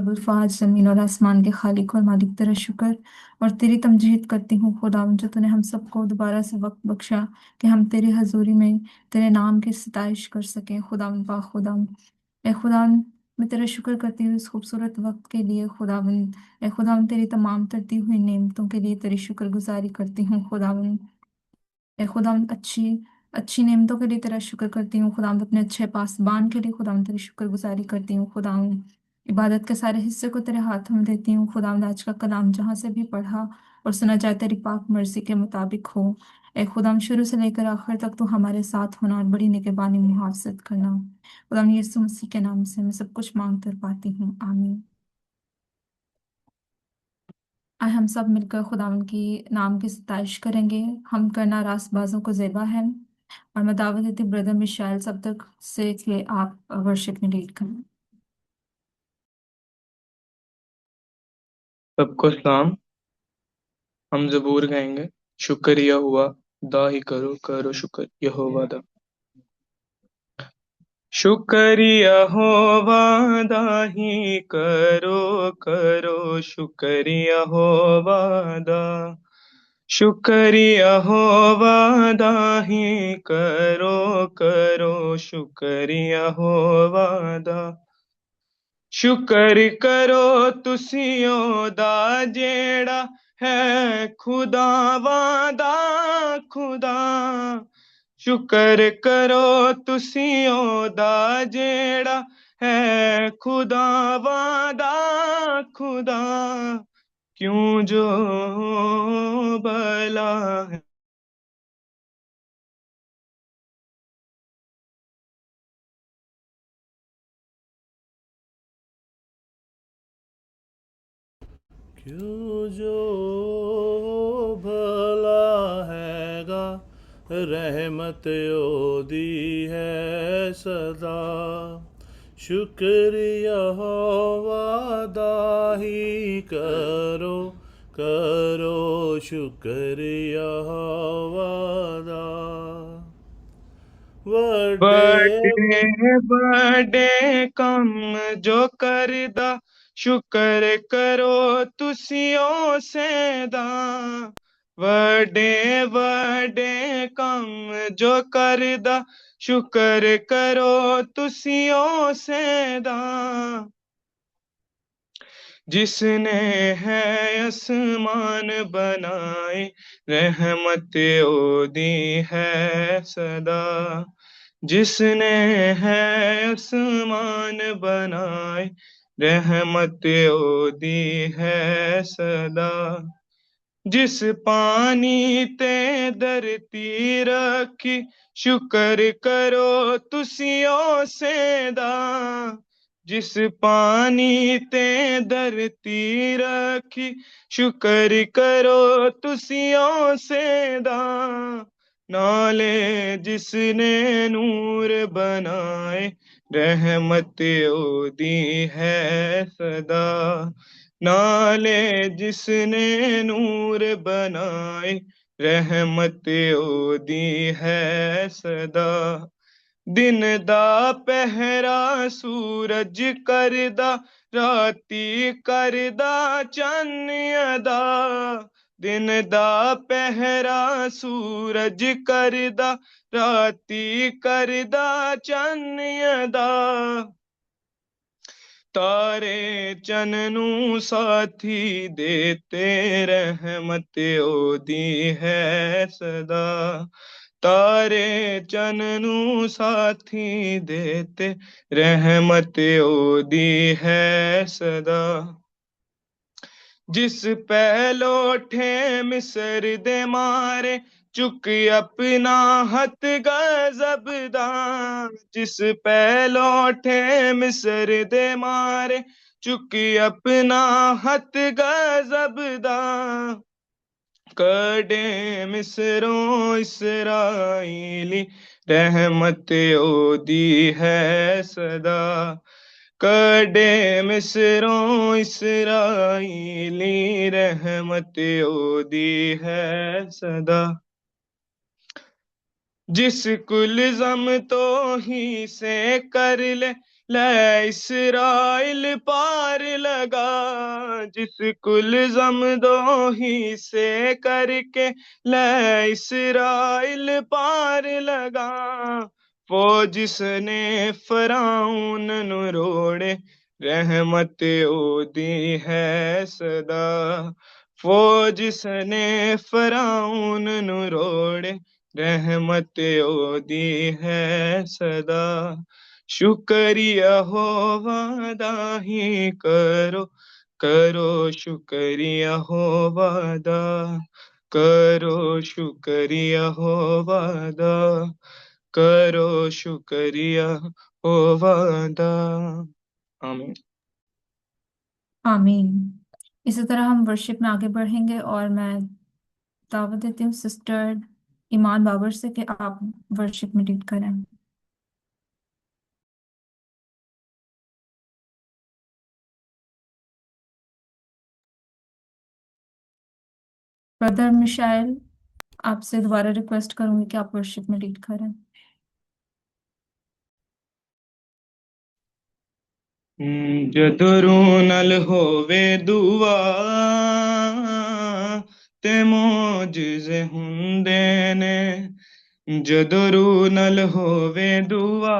अबुलफाज ज़मीन और आसमान के खालिक और मालिक तेरा शुक्र और तेरी तमजीद करती हूँ खुदावन, जो तूने हम सबको दोबारा से वक्त बख्शा कि हम तेरी हजूरी में तेरे नाम की सताइश कर सकें। खुदावन पा खुदावन, ए खुदावन, मैं तेरा शुक्र करती हूँ इस खूबसूरत वक्त के लिए खुदावन। ए खुदावन, तेरी तमाम तरती हुई नेमतों के लिए तेरी शुक्रगुजारी करती हूँ खुदावन। ए खुदाम, अच्छी अच्छी नेमतों के लिए तेरा शुक्र करती हूँ खुदाम, अपने अच्छे पासबान के लिए खुदाम तेरी शुक्रगुजारी करती हूँ खुदाम। इबादत के सारे हिस्से को तेरे हाथों में देती हूँ खुदाम। आज का कलाम जहाँ से भी पढ़ा और सुना जाए तेरी पाक मर्जी के मुताबिक हो। ए खुदाम, शुरू से लेकर आखिर तक तो हमारे साथ होना और बड़ी निगहबानी मुहाफ़ज़त करना। खुदाम, यीशु मसीह के नाम से मैं सब कुछ मांग कर पाती हूँ, आमीन। आज हम सब मिलकर खुदावन की नाम की सताइश करेंगे। हम करना रास्तबाजों को ज़ेबा है। और मैं दावत देती ब्रदर मिशाइल सब तक से कि आप वर्शिप में लीड करें। सबको सलाम। हम ज़बूर गाएंगे। शुक्रिया हुआ दा ही करो करो शुक्र यहोवा दा। शुक्रिया होवा दा ही करो करो शुक्रिया होवा दा। शुक्रिया होवा दा ही करो करो शुक्रिया होवा दा। शुक्र करो तुसियो दा जेड़ा है खुदावा दा खुदा। शुक्र करो तुसियो दा जेड़ा है खुदावा दा खुदा। क्यों जो भला है। क्यों जो भला हैगा, रहमत ओदी है सदा। शुक्रिया वादा ही करो करो शुक्रिया वादा। बड़े वड्डे बड़े कम जो करदा शुक्र करो तुसियों सेदा। बड़े बड़े कम जो करदा शुक्र करो तुसियों सेदा। जिसने है आसमान बनाए रहमत ओदी है सदा। जिसने है आसमान बनाए रहमत ओदी है सदा। जिस पानी ते धरती रखी शुक्र करो तुसियो सेदा। जिस पानी ते धरती रखी शुक्र करो तुसियो सेदा। नाले जिसने नूर बनाए रहमत ओदी है सदा। नाले जिसने नूर बनाए रहमत ओदी है सदा। दिन दा पहरा सूरज करदा राती करदा चन्न अदा। दिन दा पहरा सूरज करदा राती करदा चन्न अदा। तारे चननू साथी देते रहमत ओदी है सदा। तारे चननू साथी देते रहमत ओदी है सदा। जिस पहलोठे मिस्र दे मारे चुक अपना हथ गजब दा। जिस पहलोठे मिस्र दे मारे चुक अपना हथ गजब दा। कड़े मिस्रों इसराइली रहमत ओदी है सदा। कड़े मिस्रों इसराइली रहमत ओदी है सदा। जिस कुल जम तो ही से कर ले ले इसराइल पार लगा, जिस कुल जमदो ही से करके ले इसराइल पार लगा। वो जिसने फराउन नु रोड़े रहमत ओदी है सदा। वो जिसने फराउन नु रोड़े रहमत ओदी है सदा। शुक्रिया हो वादा ही करो, करो शुक्रिया हो वादा, करो शुक्रिया हो वादा, करो शुक्रिया हो वादा। आमीन। आमीन। इसी तरह हम वर्शिप में आगे बढ़ेंगे और मैं दावत देती हूँ सिस्टर ईमान बाबर से कि आप वर्शिप में लीड करें। ब्रदर मिशाइल, आपसे दोबारा रिक्वेस्ट करूंगी कि आप वर्शिप में लीड करें। जदों नल होवे दुआ ते मौजिज़े हुंदे ने। ਜਦੋਂ ਰੂਹ ਨਾਲ ਹੋਵੇ ਦੁਆ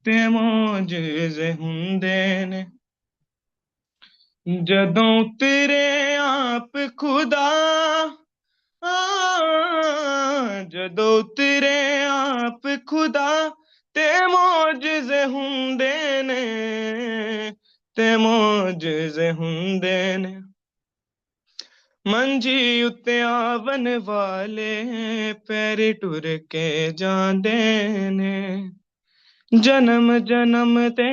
ਤੇ ਮੌਜਜ਼ੇ ਹੁੰਦੇ ਨੇ। ਜਦੋਂ ਉਤਰੇ ਆਪ ਖੁਦਾ, ਜਦੋਂ ਉਤਰੇ ਆਪ ਖੁਦਾ ਤੇ ਮੌਜਜ਼ੇ ਹੁੰਦੇ ਨੇ, ਤੇ ਮੌਜਜ਼ੇ ਹੁੰਦੇ ਨੇ। ਮੰਜੀ ਉੱਤੇ ਆਵਨ ਵਾਲੇ ਪੈਰ ਟੁਰ ਕੇ ਜਾਂਦੇ ਨੇ। ਜਨਮ ਜਨਮ ਤੇ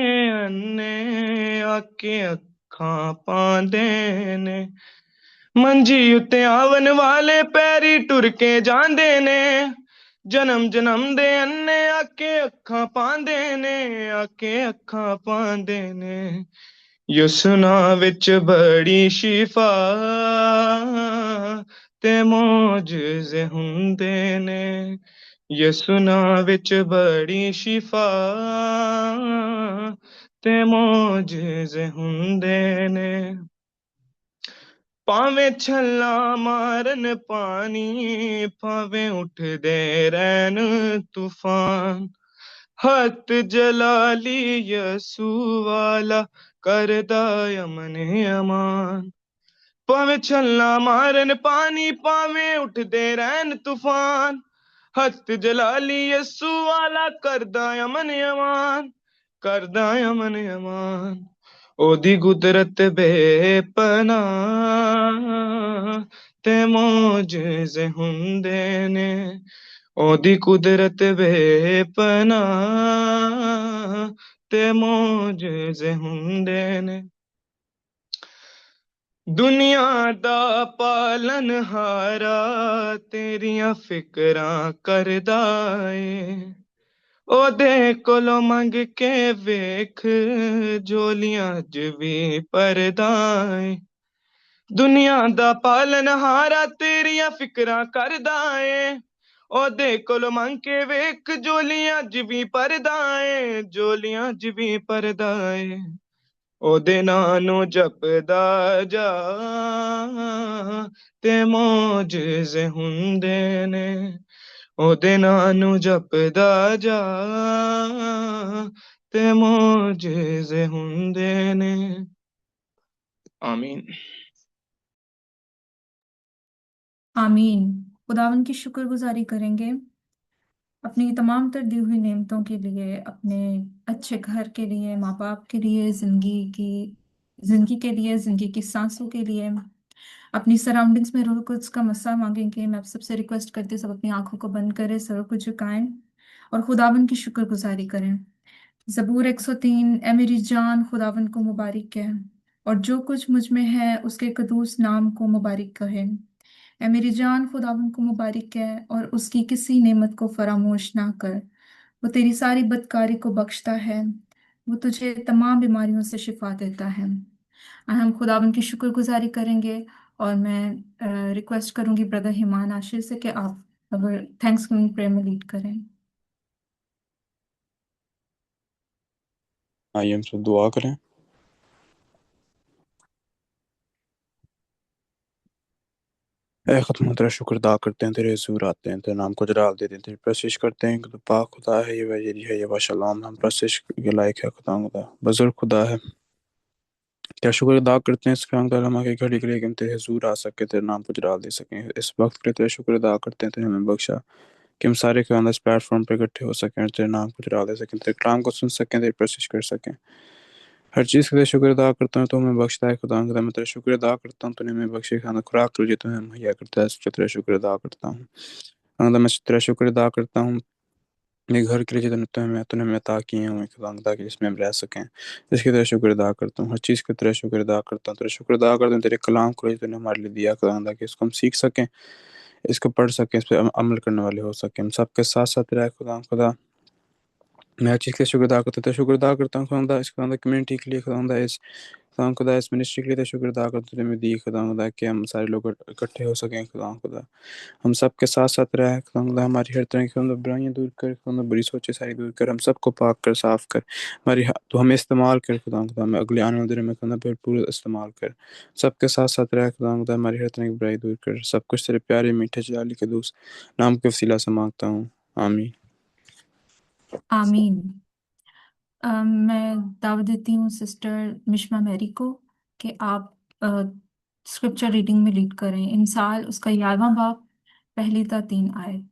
ਅੰਨੇ ਆਕੇ ਅੱਖਾਂ ਪਾਉਂਦੇ ਨੇ। ਮੰਜੀ ਉੱਤੇ ਆਵਨ ਵਾਲੇ ਪੈਰੀ ਟੁਰ ਕੇ ਜਾਂਦੇ ਨੇ। ਜਨਮ ਜਨਮ ਦੇ ਅੰਨੇ ਆਕੇ ਅੱਖਾਂ ਪਾਉਂਦੇ ਨੇ, ਆਕੇ ਅੱਖਾਂ ਪਾਉਂਦੇ ਨੇ। ਯਿਸੂ ਵਿੱਚ ਬੜੀ ਸ਼ਿਫਾ ਤੇ ਮੌਜਜ਼ੇ ਹੁੰਦੇ ਨੇ। ਯਿਸੂ ਵਿੱਚ ਬੜੀ ਸ਼ਿਫਾ ਤੇ ਮੌਜਜ਼ੇ ਹੁੰਦੇ ਨੇ। ਭਾਵੇਂ ਛੱਲਾਂ ਮਾਰਨ ਪਾਣੀ, ਭਾਵੇਂ ਉੱਠਦੇ ਰਹਿਣ ਤੂਫਾਨ, ਹੱਥ ਜਲਾਲੀ ਯਸੂ ਵਾਲਾ ਕਰਦਾ ਅਮਨ ਅਮਾਨ। ਭਾਵੇਂ ਛੱਲਾਂ ਮਾਰਨ ਪਾਣੀ, ਭਾਵੇਂ ਉੱਠਦੇ ਰਹਿਣ ਤੂਫਾਨ, ਹੱਥ ਜਲਾਲੀ ਯਸੂ ਵਾਲਾ ਕਰਦਾ ਅਮਨ ਅਮਾਨ, ਕਰਦਾ ਅਮਨ ਅਮਾਨ। ਉਹਦੀ ਕੁਦਰਤ ਬੇਪਨਾਹ ਤੇ ਮੌਜਜ਼ੇ ਹੁੰਦੇ ਨੇ। ਉਹਦੀ ਕੁਦਰਤ ਬੇਪਨਾਹ ਤੇ ਮੌਜਜ਼ੇ ਹੁੰਦੇ ਨੇ। ਦੁਨੀਆ ਦਾ ਪਾਲਨਹਾਰਾ ਤੇਰੀਆਂ ਫਿਕਰਾਂ ਕਰਦਾ ਏ। ਉਹਦੇ ਕੋਲੋਂ ਮੰਗ ਕੇ ਵੇਖ, ਝੋਲੀਆਂ ਅੱਜ ਵੀ ਭਰਦਾ ਏ। ਦੁਨੀਆ ਦਾ ਪਾਲਨਹਾਰਾ ਤੇਰੀਆਂ ਫਿਕਰਾਂ ਕਰਦਾ ਏ। ਉਹਦੇ ਕੋਲੋਂ ਮੰਗ ਕੇ ਵੇਖ, ਝੋਲੀਆਂ ਅੱਜ ਵੀ ਭਰਦਾ ਏ, ਝੋਲੀਆਂ ਅੱਜ ਵੀ ਭਰਦਾ ਏ। ਉਹਦੇ ਨਾਂ ਨੂੰ ਜਪਦਾ ਜਾ ਤੇ ਮੌਜਜ਼ੇ ਹੁੰਦੇ ਨੇ। ਉਹਦੇ ਨਾਂ ਨੂੰ ਜਪਦਾ ਜਾ ਤੇ ਮੌਜਜ਼ੇ ਹੁੰਦੇ ਨੇ। आमीन। आमीन। खुदावन की शुक्रगुजारी करेंगे अपनी तमाम तर दी हुई नेमतों के लिए, अपने अच्छे घर के लिए, माँ बाप के लिए, जिंदगी के लिए, जिंदगी की सांसों के लिए। अपनी सराउंडिंग्स में रूह कुद्स का मसा मांगेंगे। मैं आप सबसे रिक्वेस्ट करती हूँ सब अपनी आंखों को बंद करें, सर को झुकाएं और खुदावन की शुक्रगुजारी करें। ज़बूर 103। ए मेरी जान खुदावन को मुबारक है और जो कुछ मुझ में है उसके कदूस नाम को मुबारक कहे। ए मेरी जान खुदावन को मुबारक है और उसकी किसी नेमत को फरामोश ना कर। वो तेरी सारी बदकारी को बख्शता है, वो तुझे तमाम बीमारियों से शिफा देता है। हम खुदावन की शुक्रगुजारी करेंगे और मैं रिक्वेस्ट करूंगी ब्रदर हिमान आशिर से कि आप अगर थैंक्स गिविंग प्रेयर में लीड करें। आइए हम सब दुआ करें। ए खुदा तेरा शुक्र अदा करते हैं, तेरे हुजूर आते हैं, तेरे नाम को जलाल देते हैं, तेरी प्रशिश करते हैं कि तू पाक खुदा है, ये वजीरी है, ये बाशलाम, हम प्रशिश के लायक है खुदा बुजुर्ग खुदा है। तेरा शुक्र अदा करते हैं इस काम का हम आगे घड़ी के लिए कि हम तेरे हुजूर आ सके, तेरे नाम को जलाल दे सकें। इस वक्त के लिए तेरा शुक्र अदा करते हैं, तेरे हमें बख्शा कि हम सारे खुदा इस प्लेटफॉर्म पे इकट्ठे हो सकें और तेरे नाम को जलाल दे सकें, तेरे कलाम को सुन सकें, तेरी प्रशिश कर सकें। हर चीज़ के लिए शुक्र अदा करता हूँ, तो हमें बख्शता है खुदा मैं तेरा शुक्र अदा करता हूँ, तूने हमें बख्शे खाना खुराक तुझे तुम्हें मुहैया करता है, इसलिए तेरा शुक्र अदा करता हूँ। खुदा मैं तेरा शुक्र अदा करता हूँ मेरे घर के लिए जो तूने हमें अता किए हैं खुदा ताकि जिसमें हम रह सकें, इसके तेरा शुक्र अदा करता हूँ। हर चीज़ का तेरा शुक्र अदा करता हूँ, तेरा शुक्र अदा करता हूँ तेरे कलाम को जो तूने हमारे लिए दिया खुदा ताकि इसको हम सीख सकें, इसको पढ़ सकें, इस पर अमल करने वाले हो सकें। हम सबके साथ साथ रहे खुदा मैं हर चीज़ के लिए शुक्र अदा करता हूँ, तेरा शुक्र अदा करता हूँ खुदा इस खुदा कम्युनिटी के लिए, खुदा इस मिनिस्ट्री के लिए तेरा शुक्र अदा करता हूँ, दी खुदा कि हम सारे लोग इकट्ठे हो सकें खुदा हम सबके साथ साथ रहे खुदा हमारी हर तरह की बुराइयां दूर कर खुदा बुरी सोचें सारी दूर कर, हम सबको पाक कर साफ कर, हमारी तो हमें इस्तेमाल कर खुदा हमें अगले आने वाले दिनों में खुदा भरपूर इस्तेमाल कर। सबके साथ साथ रहे खुदा हमारी हर तरह की बुराई दूर कर, सब कुछ तेरे प्यारे मीठे जलाली के दोस्त नाम के वसीला से मांगता हूँ, आमीन। आमीन। मैं दावत देती हूँ सिस्टर मिशमा मैरी को कि आप स्क्रिप्चर रीडिंग में लीड करें। इंसाल उसका 11वां बाब, पहली ता 3 आयत।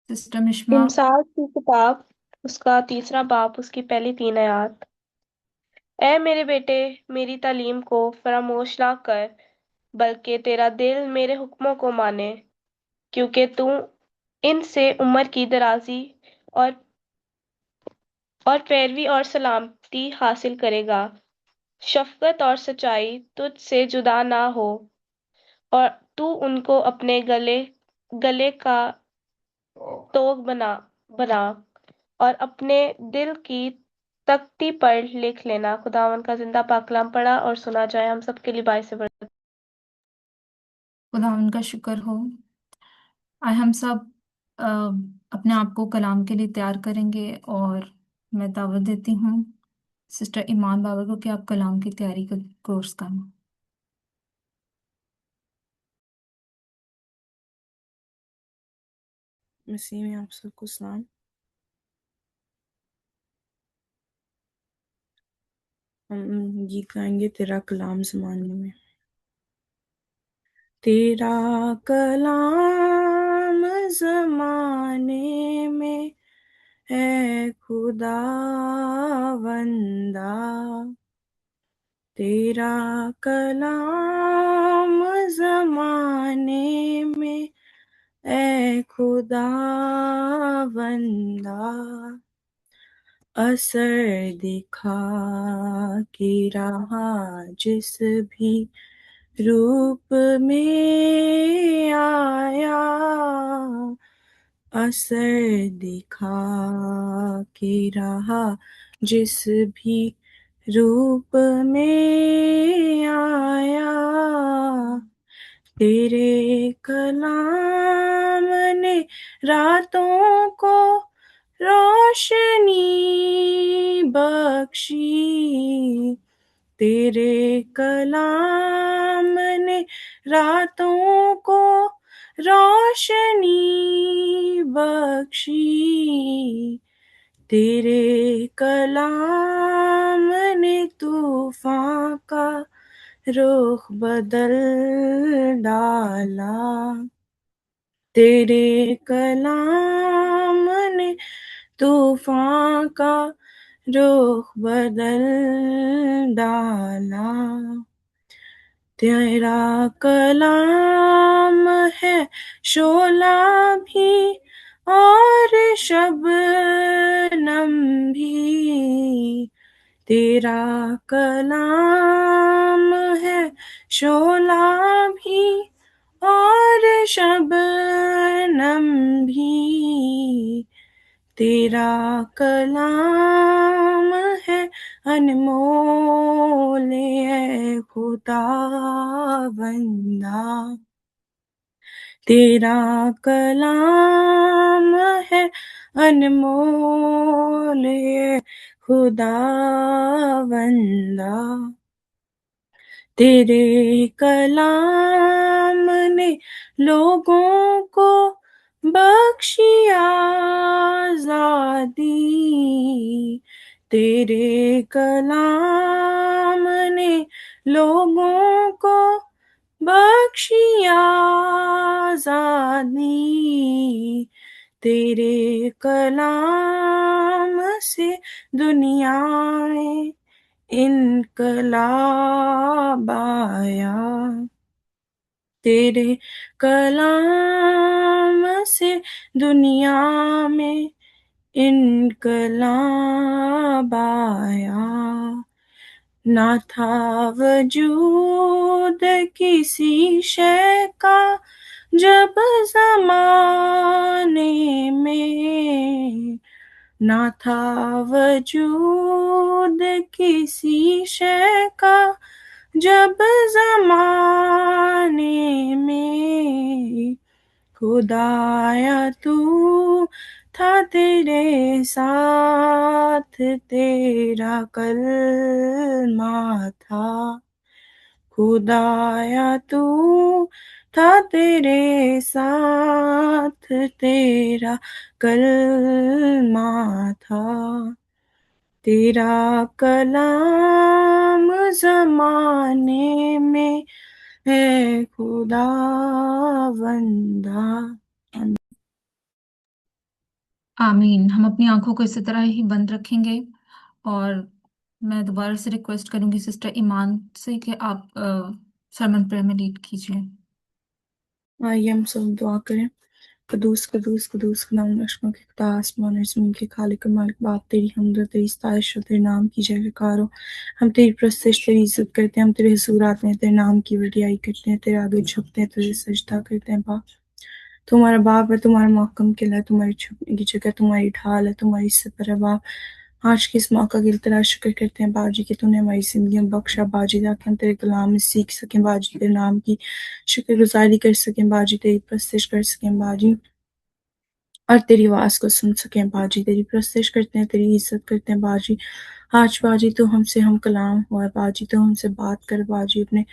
सिस्टर मिशमा। इंसाल की किताब उसका तीसरा बाब उसकी पहली 3 आयत। ऐ मेरे बेटे, मेरी तालीम को फरामोश ना कर, बल्कि तेरा दिल मेरे हुक्मों को माने, क्योंकि तू इनसे उम्र की दराजी और पैरवी और सलामती हासिल करेगा। शफकत और सच्चाई तुझ से जुदा ना हो, और तू उनको अपने गले गले का तोग बना और अपने दिल की तख्ती पर लिख लेना। खुदावन का जिंदा पाक कलाम पढ़ा और सुना जाए, हम सबके लिए बाइस से बरकत। खुदा उनका शुक्र हो। आज हम सब अ, अपने आप को कलाम के लिए तैयार करेंगे, और मैं दावत देती हूँ सिस्टर ईमान बाबा को कि आप कलाम की तैयारी का कोर्स करना। मसीह में आप सबको सलाम। हम गीत गाएंगे तेरा कलाम ज़माने में। तेरा कलाम ज़माने में है खुदा वंदा, तेरा कलाम ज़माने में है खुदा वंदा, असर दिखा के रहा जिस भी रूप में आया, असर दिखा के रहा जिस भी रूप में आया, तेरे कलाम ने रातों को रोशनी बख्शी, तेरे कलाम ने रातों को रोशनी बख्शी, तेरे कलाम ने तूफान का रुख बदल डाला, तेरे कलाम ने तूफान का रुख बदल डाला, तेरा कलाम है शोला भी और शबनम भी, तेरा कलाम है शोला भी और शबनम भी, तेरा कलाम है अनमोल है खुदा बंदा, तेरा कलाम है अनमोल है खुदा बंदा, तेरे कलाम ने लोगों को बख्शी आज़ादी, तेरे कलाम ने लोगों को बख्शी आज़ादी, तेरे कलाम से दुनिया में इनकलाब आया, तेरे कलाम से दुनिया में इनकलाब आया, ना था वजूद किसी शय का जब ज़माने में, ना था वजूद किसी शय का जब ज़माने में, खुदाया तू था तेरे साथ तेरा कलमा था, खुदाया तू था तेरे साथ तेरा कलमा था, तेरा कलाम ज़माने में है खुदा बंदा। आमीन। हम अपनी आंखों को इसी तरह ही बंद रखेंगे और मैं दोबारा से रिक्वेस्ट करूंगी सिस्टर ईमान से कि आप सरमन प्रेयर में लीड कीजिए। आइए हम सब दुआ करें। कदूस कदूस कदूस खुदा नश्कों के खुदा आसमान और ज़मीन के खालिक और मालिक बाप, तेरी हम्द और तेरी सताइश और तेरे नाम की जयकार हो। हम तेरी प्रस्तिश तेरी इज्जत करते हैं, हम तेरे हुजूर आते हैं, तेरे नाम की वडियाई करते हैं, तेरे आगे झुकते हैं, तुझे सजदा करते हैं। बाप तुम्हारा बाप है, तुम्हारा महकम किला है, तुम्हारी छुपने की जगह, तुम्हारी ढाल है, तुम्हारी सिपर है। बाप आज के इस मौका के लिए तेरा शुक्र करते हैं बाजी कि तूने हमारी जिंदगी में बख्शा बाजी, ताकि हम तेरे कलाम में सीख सकें बाजी, तेरे नाम की शुक्रगुजारी कर सकें बाजी, तेरी प्रस्तिश कर सकें बाजी और तेरी आवाज़ को सुन सकें बाजी, तेरी प्रस्तिश करते हैं, तेरी इज्जत करते हैं बाजी। आज बाजी तो हमसे हम कलाम हुआ है बाजी, तो हमसे बात कर बाजी, अपने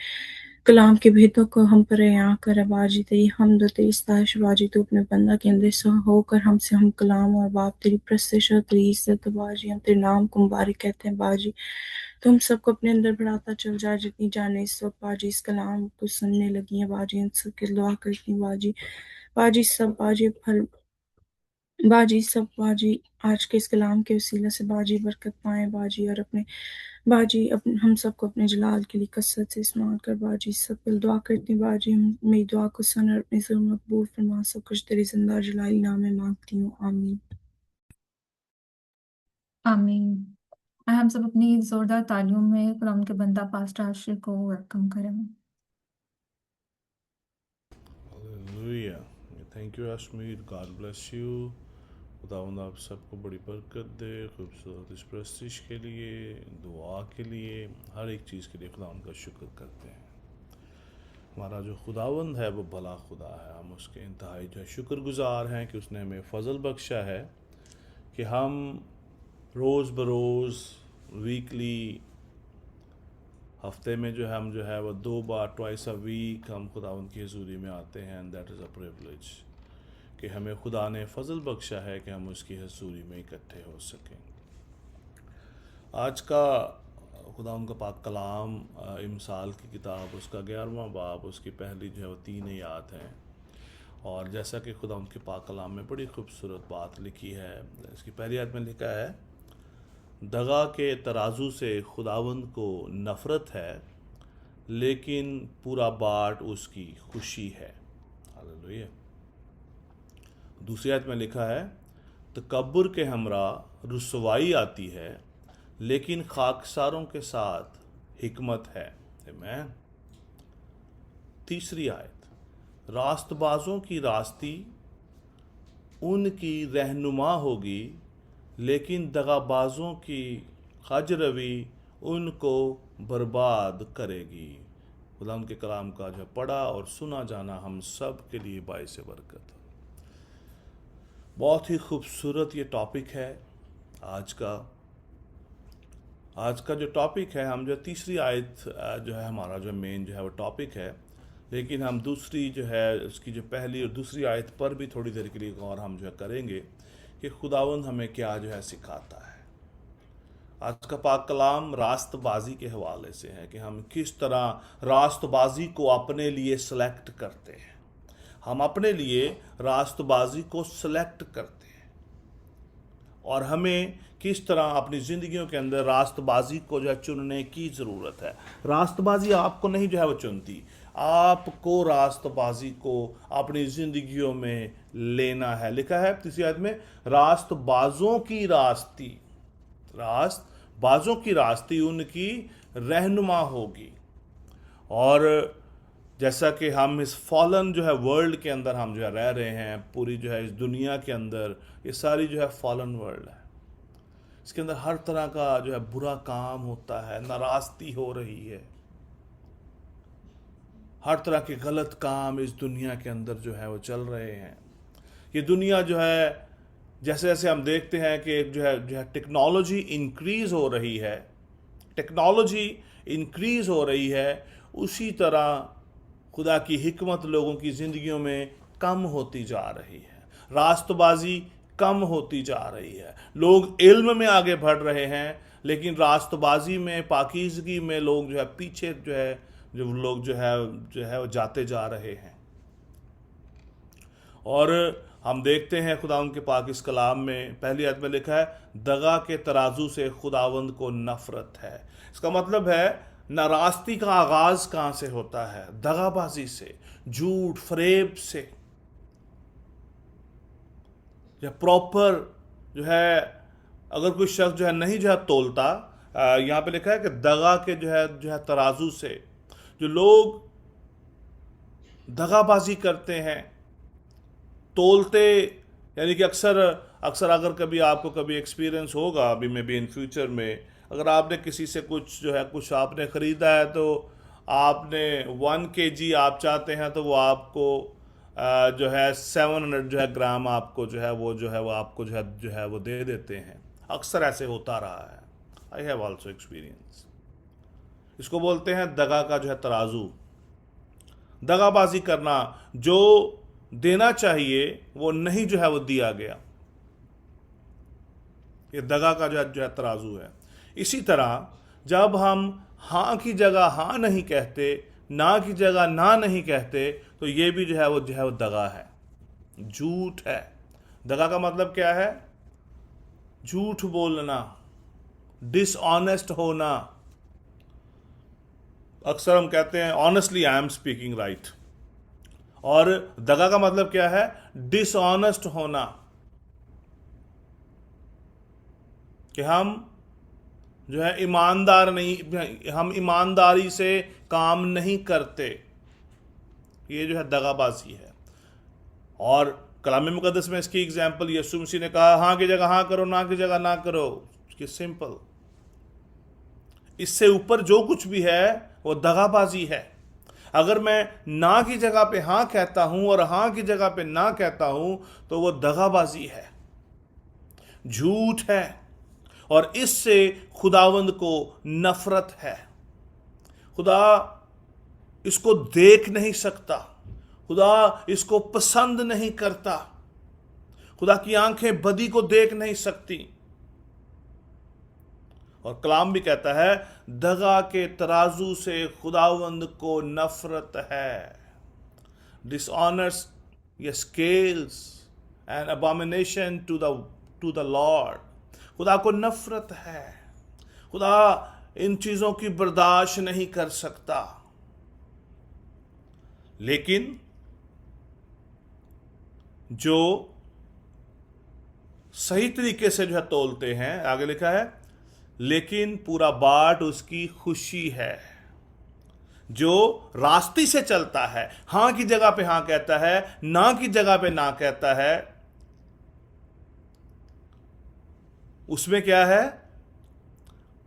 कलाम के भेदों को हम पर यहाँ कर बाजी, तेरी हमद तेरी सताइश बाजी, तो अपने बंदा के अंदर से होकर हमसे हम कलाम और बाप, तेरी प्रस्तिश और तेरी इज्जत बाजी, हम तेरे नाम को मुबारक कहते हैं बाजी। तो हम सबको अपने अंदर बढ़ाता चल जाए, जितनी जाने इस वक्त बाजी इस कलाम को सुनने लगी हैं बाजी, इन सबके दुआ करती हैं बाजी। बाजी सब बाजी फल बाजी सब बाजी आज के इस कलाम के वसीला से बाजी बरकत पाएं बाजी, और अपने बाजी अपने हम सबको अपने जलाल के लिए कसरत से इस्तेमाल कर बाजी। सब पर दुआ करती हूँ बाजी, मेरी दुआ को सुन और अपने जुल्म मकबूल फरमा, सब कुछ तेरे जिंदा और जलाली नाम में मांगती हूँ, आमीन। आमीन। और हम सब अपनी जोरदार तालियों में खुदा के बंदा पास्टर आशिर को वेलकम करें। Hallelujah. Thank you Ashmir, God bless you. खुदावंद आप सबको बड़ी बरकत दे, खूबसूरत इस प्रस्तिश के लिए, दुआ के लिए, हर एक चीज़ के लिए खुदावंद का शुक्र करते हैं। हमारा जो खुदावंद है वो भला खुदा है, हम उसके इंतहाई जो है शुक्रगुजार हैं कि उसने हमें फ़ज़ल बख्शा है कि हम रोज़ बरोज़ वीकली हफ्ते में जो है हम जो है वो 2 बार ट्वाइस अ वीक हम खुदावंद की हज़ूरी में आते हैं। And that is a privilege कि हमें खुदा ने फ़ज़ल बख्शा है कि हम उसकी हज़ूरी में इकट्ठे हो सकें। आज का खुदा उनका पाक कलाम इमसाल की किताब उसका 11वां बाब उसकी पहली जो है वो 3 आयत हैं, और जैसा कि खुदा उनके पाक कलाम में बड़ी खूबसूरत बात लिखी है। इसकी पहली आयत में लिखा है, दगा के तराजू से खुदावंद को नफ़रत है, लेकिन पूरा बाट उसकी खुशी है। हालेलुया। दूसरी आयत में लिखा है, तकब्बुर के हमरा रुसवाई आती है, लेकिन खाकसारों के साथ हिकमत है। आमीन। तीसरी आयत, रास्तबाजों की रास्ती उनकी रहनुमा होगी, लेकिन दगाबाजों की खजरवी उनको बर्बाद करेगी। खुदा उनके कलाम का जो पढ़ा और सुना जाना हम सब के लिए बाइस बरकत। बहुत ही खूबसूरत ये टॉपिक है आज का जो टॉपिक है। हम जो तीसरी आयत जो है हमारा जो मेन जो है वो टॉपिक है, लेकिन हम दूसरी जो है उसकी जो पहली और दूसरी आयत पर भी थोड़ी देर के लिए गौर हम जो है करेंगे कि खुदावंद हमें क्या जो है सिखाता है। आज का पाक कलाम रास्तबाजी के हवाले से है कि हम किस तरह रास्तबाजी को अपने लिए सेलेक्ट करते हैं। हम अपने लिए रास्तबाजी को सेलेक्ट करते हैं और हमें किस तरह अपनी ज़िंदगियों के अंदर रास्तबाजी को जो है चुनने की ज़रूरत है। रास्तबाजी आपको नहीं जो है वो चुनती, आपको रास्तबाजी को अपनी ज़िंदगियों में लेना है। लिखा है तीसरी आयत में, रास्तबाजों की रास्ती उनकी रहनुमा होगी। और जैसा कि हम इस फॉलन जो है वर्ल्ड के अंदर हम जो है रह रहे हैं, पूरी जो है इस दुनिया के अंदर ये सारी जो है फॉलन वर्ल्ड है। इसके अंदर हर तरह का जो है बुरा काम होता है, नाराज़गी हो रही है, हर तरह के गलत काम इस दुनिया के अंदर जो है वो चल रहे हैं। ये दुनिया जो है जैसे जैसे हम देखते हैं कि जो है टेक्नोलॉजी इंक्रीज़ हो रही है, उसी तरह खुदा की हिकमत लोगों की ज़िंदगियों में कम होती जा रही है। रास्तबाजी कम होती जा रही है। लोग इल्म में आगे बढ़ रहे हैं, लेकिन रास्तबाजी में, पाकीज़गी में लोग जो है पीछे जो लोग जो है वो जाते जा रहे हैं। और हम देखते हैं खुदावंद के पाक इस कलाम में पहली आयत में लिखा है, दगा के तराजू से खुदावंद को नफरत है। इसका मतलब है नाराज़गी का आगाज कहाँ से होता है? दगाबाजी से, झूठ फरेब से। या प्रॉपर जो है अगर कोई शख्स जो है नहीं जो है तोलता, यहाँ पे लिखा है कि दगा के जो है तराजू से, जो लोग दगाबाजी करते हैं, तोलते, यानी कि अक्सर अगर कभी आपको कभी एक्सपीरियंस होगा, अभी में भी इन फ्यूचर में, अगर आपने किसी से कुछ आपने ख़रीदा है तो आपने 1 kg आप चाहते हैं तो वो आपको जो है 700 जो है ग्राम आपको जो है वो आपको जो है वो दे देते हैं। अक्सर ऐसे होता रहा है। I have also experience. इसको बोलते हैं दगा का जो है तराजू। दगाबाजी करना, जो देना चाहिए वो नहीं जो है वो दिया गया, ये दगा का जो है तराजू है। इसी तरह जब हम हाँ की जगह हाँ नहीं कहते, ना की जगह ना नहीं कहते, तो ये भी जो है वो दगा है, झूठ है। दगा का मतलब क्या है? झूठ बोलना, डिसऑनेस्ट होना। अक्सर हम कहते हैं honestly I am speaking right, और दगा का मतलब क्या है? डिसऑनेस्ट होना, कि हम जो है ईमानदार नहीं, हम ईमानदारी से काम नहीं करते। ये जो है दगाबाजी है। और कलाम मुकद्दस में इसकी एग्जाम्पल यीशु मसीह ने कहा, हाँ की जगह हाँ करो, ना की जगह ना करो। कि सिंपल, इससे ऊपर जो कुछ भी है वो दगाबाजी है। अगर मैं ना की जगह पे हाँ कहता हूं और हाँ की जगह पे ना कहता हूं तो वो दगाबाजी है, झूठ है, और इससे खुदावंद को नफरत है। खुदा इसको देख नहीं सकता, खुदा इसको पसंद नहीं करता, खुदा की आंखें बदी को देख नहीं सकती। और कलाम भी कहता है, दगा के तराजू से खुदावंद को नफरत है। डिसऑनर्स या scales and abomination to the Lord. खुदा को नफरत है, खुदा इन चीजों की बर्दाश्त नहीं कर सकता। लेकिन जो सही तरीके से जो है तोलते हैं, आगे लिखा है लेकिन पूरा बाट उसकी खुशी है। जो रास्ते से चलता है, हां की जगह पे हां कहता है, ना की जगह पे ना कहता है, उसमें क्या है?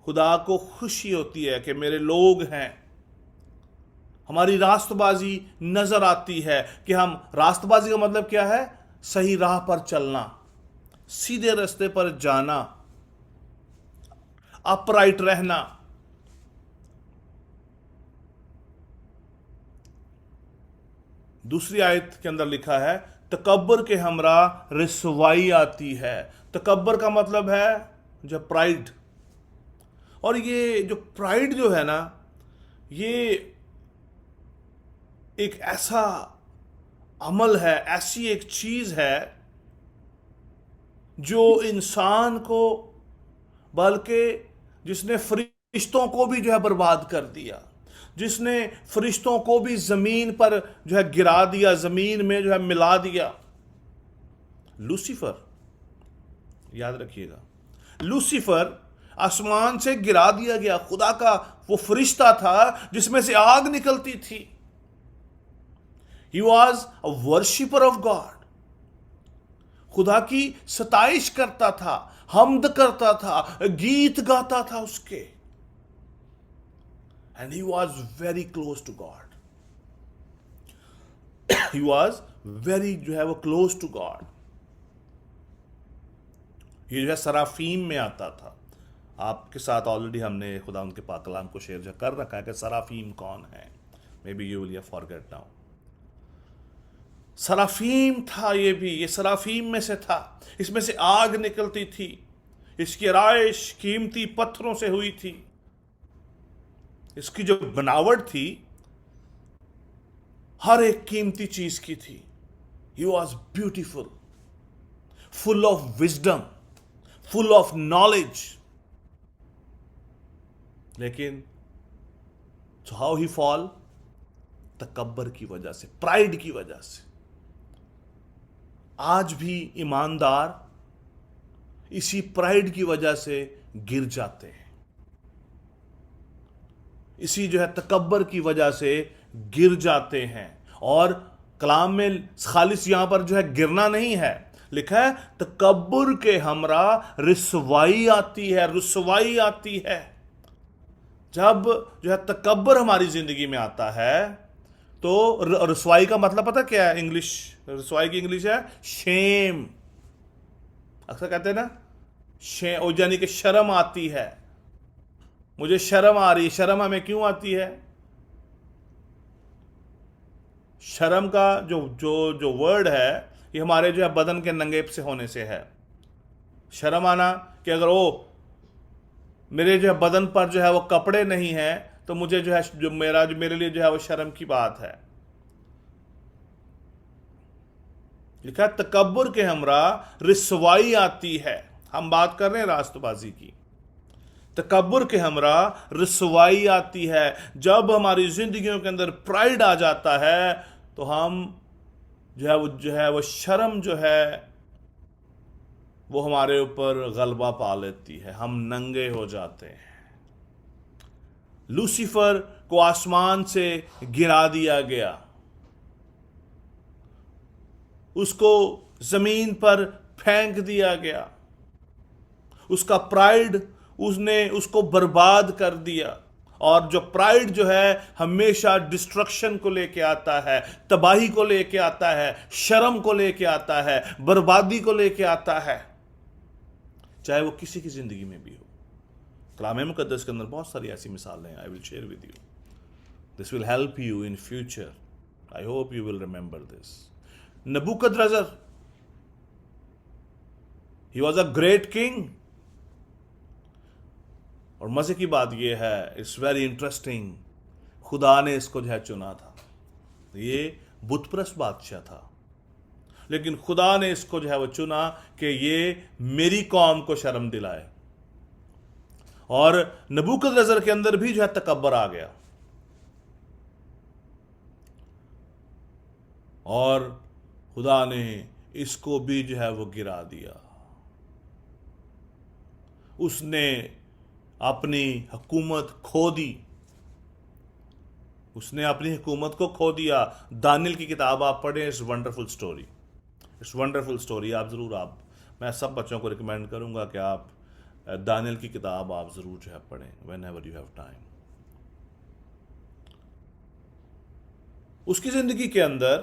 खुदा को खुशी होती है कि मेरे लोग हैं। हमारी रास्तबाजी नजर आती है कि हम, रास्तबाजी का मतलब क्या है? सही राह पर चलना, सीधे रास्ते पर जाना, अपराइट रहना। दूसरी आयत के अंदर लिखा है, तकब्बर के हमरा रिसवाई आती है। तकब्बर का मतलब है जो प्राइड। और ये जो प्राइड जो है ना, ये एक ऐसा अमल है, ऐसी एक चीज है जो इंसान को, बल्कि जिसने फरिश्तों को भी जो है बर्बाद कर दिया, जिसने फरिश्तों को भी जमीन पर जो है गिरा दिया, जमीन में जो है मिला दिया। लूसीफर, याद रखिएगा, लूसीफर आसमान से गिरा दिया गया। खुदा का वो फरिश्ता था जिसमें से आग निकलती थी। He was a worshipper of God. खुदा की सताइश करता था, हमद करता था, गीत गाता था उसके। And he was very close to God. He was very जो है वो क्लोज टू गॉड। ये जो है सराफीम में आता था। आपके साथ ऑलरेडी हमने खुदा उनके पाक कलाम को शेयर कर रखा है कि सराफीम कौन है। May be you will forget now. Seraphim था ये भी, ये सराफीम में से था। इसमें से आग निकलती थी। इसकी आराइश कीमती पत्थरों से हुई थी। इसकी जो बनावट थी हर एक कीमती चीज की थी। He was beautiful, full of wisdom, full of knowledge. लेकिन हाउ ही फॉल? तकब्बर की वजह से, प्राइड की वजह से। आज भी ईमानदार इसी प्राइड की वजह से गिर जाते हैं, इसी जो है तकब्बर की वजह से गिर जाते हैं। और कलाम में खालिस यहां पर जो है गिरना नहीं है, लिखा है तकब्बर के हमरा रिसवाई आती है। रुसवाई आती है। जब जो है तकब्बर हमारी जिंदगी में आता है तो रसवाई का मतलब पता क्या है? इंग्लिश, रसवाई की इंग्लिश है शेम। अक्सर कहते हैं ना शेम, यानी कि शर्म आती है। मुझे शर्म आ रही। शर्म हमें क्यों आती है? शर्म का जो जो जो वर्ड है ये हमारे जो है बदन के नंगे से होने से है। शर्म आना कि अगर वो मेरे जो है बदन पर जो है वो कपड़े नहीं है तो मुझे जो है जो मेरे लिए जो है वो शर्म की बात है। लिखा तकब्बर के हमरा रिसवाई आती है। हम बात कर रहे हैं रास्तबाजी की। तकब्बर के हमरा रिसवाई आती है। जब हमारी जिंदगियों के अंदर प्राइड आ जाता है तो हम जो है वो शर्म जो है वो हमारे ऊपर गलबा पा लेती है। हम नंगे हो जाते हैं। लूसीफर को आसमान से गिरा दिया गया, उसको जमीन पर फेंक दिया गया। उसका प्राइड उसने उसको बर्बाद कर दिया। और जो प्राइड जो है हमेशा डिस्ट्रक्शन को लेके आता है, तबाही को लेके आता है, शर्म को लेके आता है, बर्बादी को लेके आता है, चाहे वो किसी की जिंदगी में भी हो। कलाम मुकद्दस के अंदर बहुत सारी ऐसी मिसालें हैं। I will share with you, this will help you in future. I hope you will remember this. Nebuchadnezzar, he was a great king. और मजे की बात यह है, इट्स वेरी इंटरेस्टिंग, खुदा ने इसको जो है चुना था। ये बुतप्रस्त बादशाह था, लेकिन खुदा ने इसको जो है वो चुना कि ये मेरी कौम को शर्म दिलाए। और नबूकदनेस्सर के अंदर भी जो है तकब्बर आ गया और खुदा ने इसको भी जो है वो गिरा दिया। उसने अपनी हुकूमत खो दी, उसने अपनी हुकूमत को खो दिया। दानियल की किताब आप पढ़ें, it's wonderful story, it's wonderful story. आप मैं सब बच्चों को रिकमेंड करूंगा कि आप दानियल की किताब आप ज़रूर जो है पढ़ें when ever you have time. उसकी ज़िंदगी के अंदर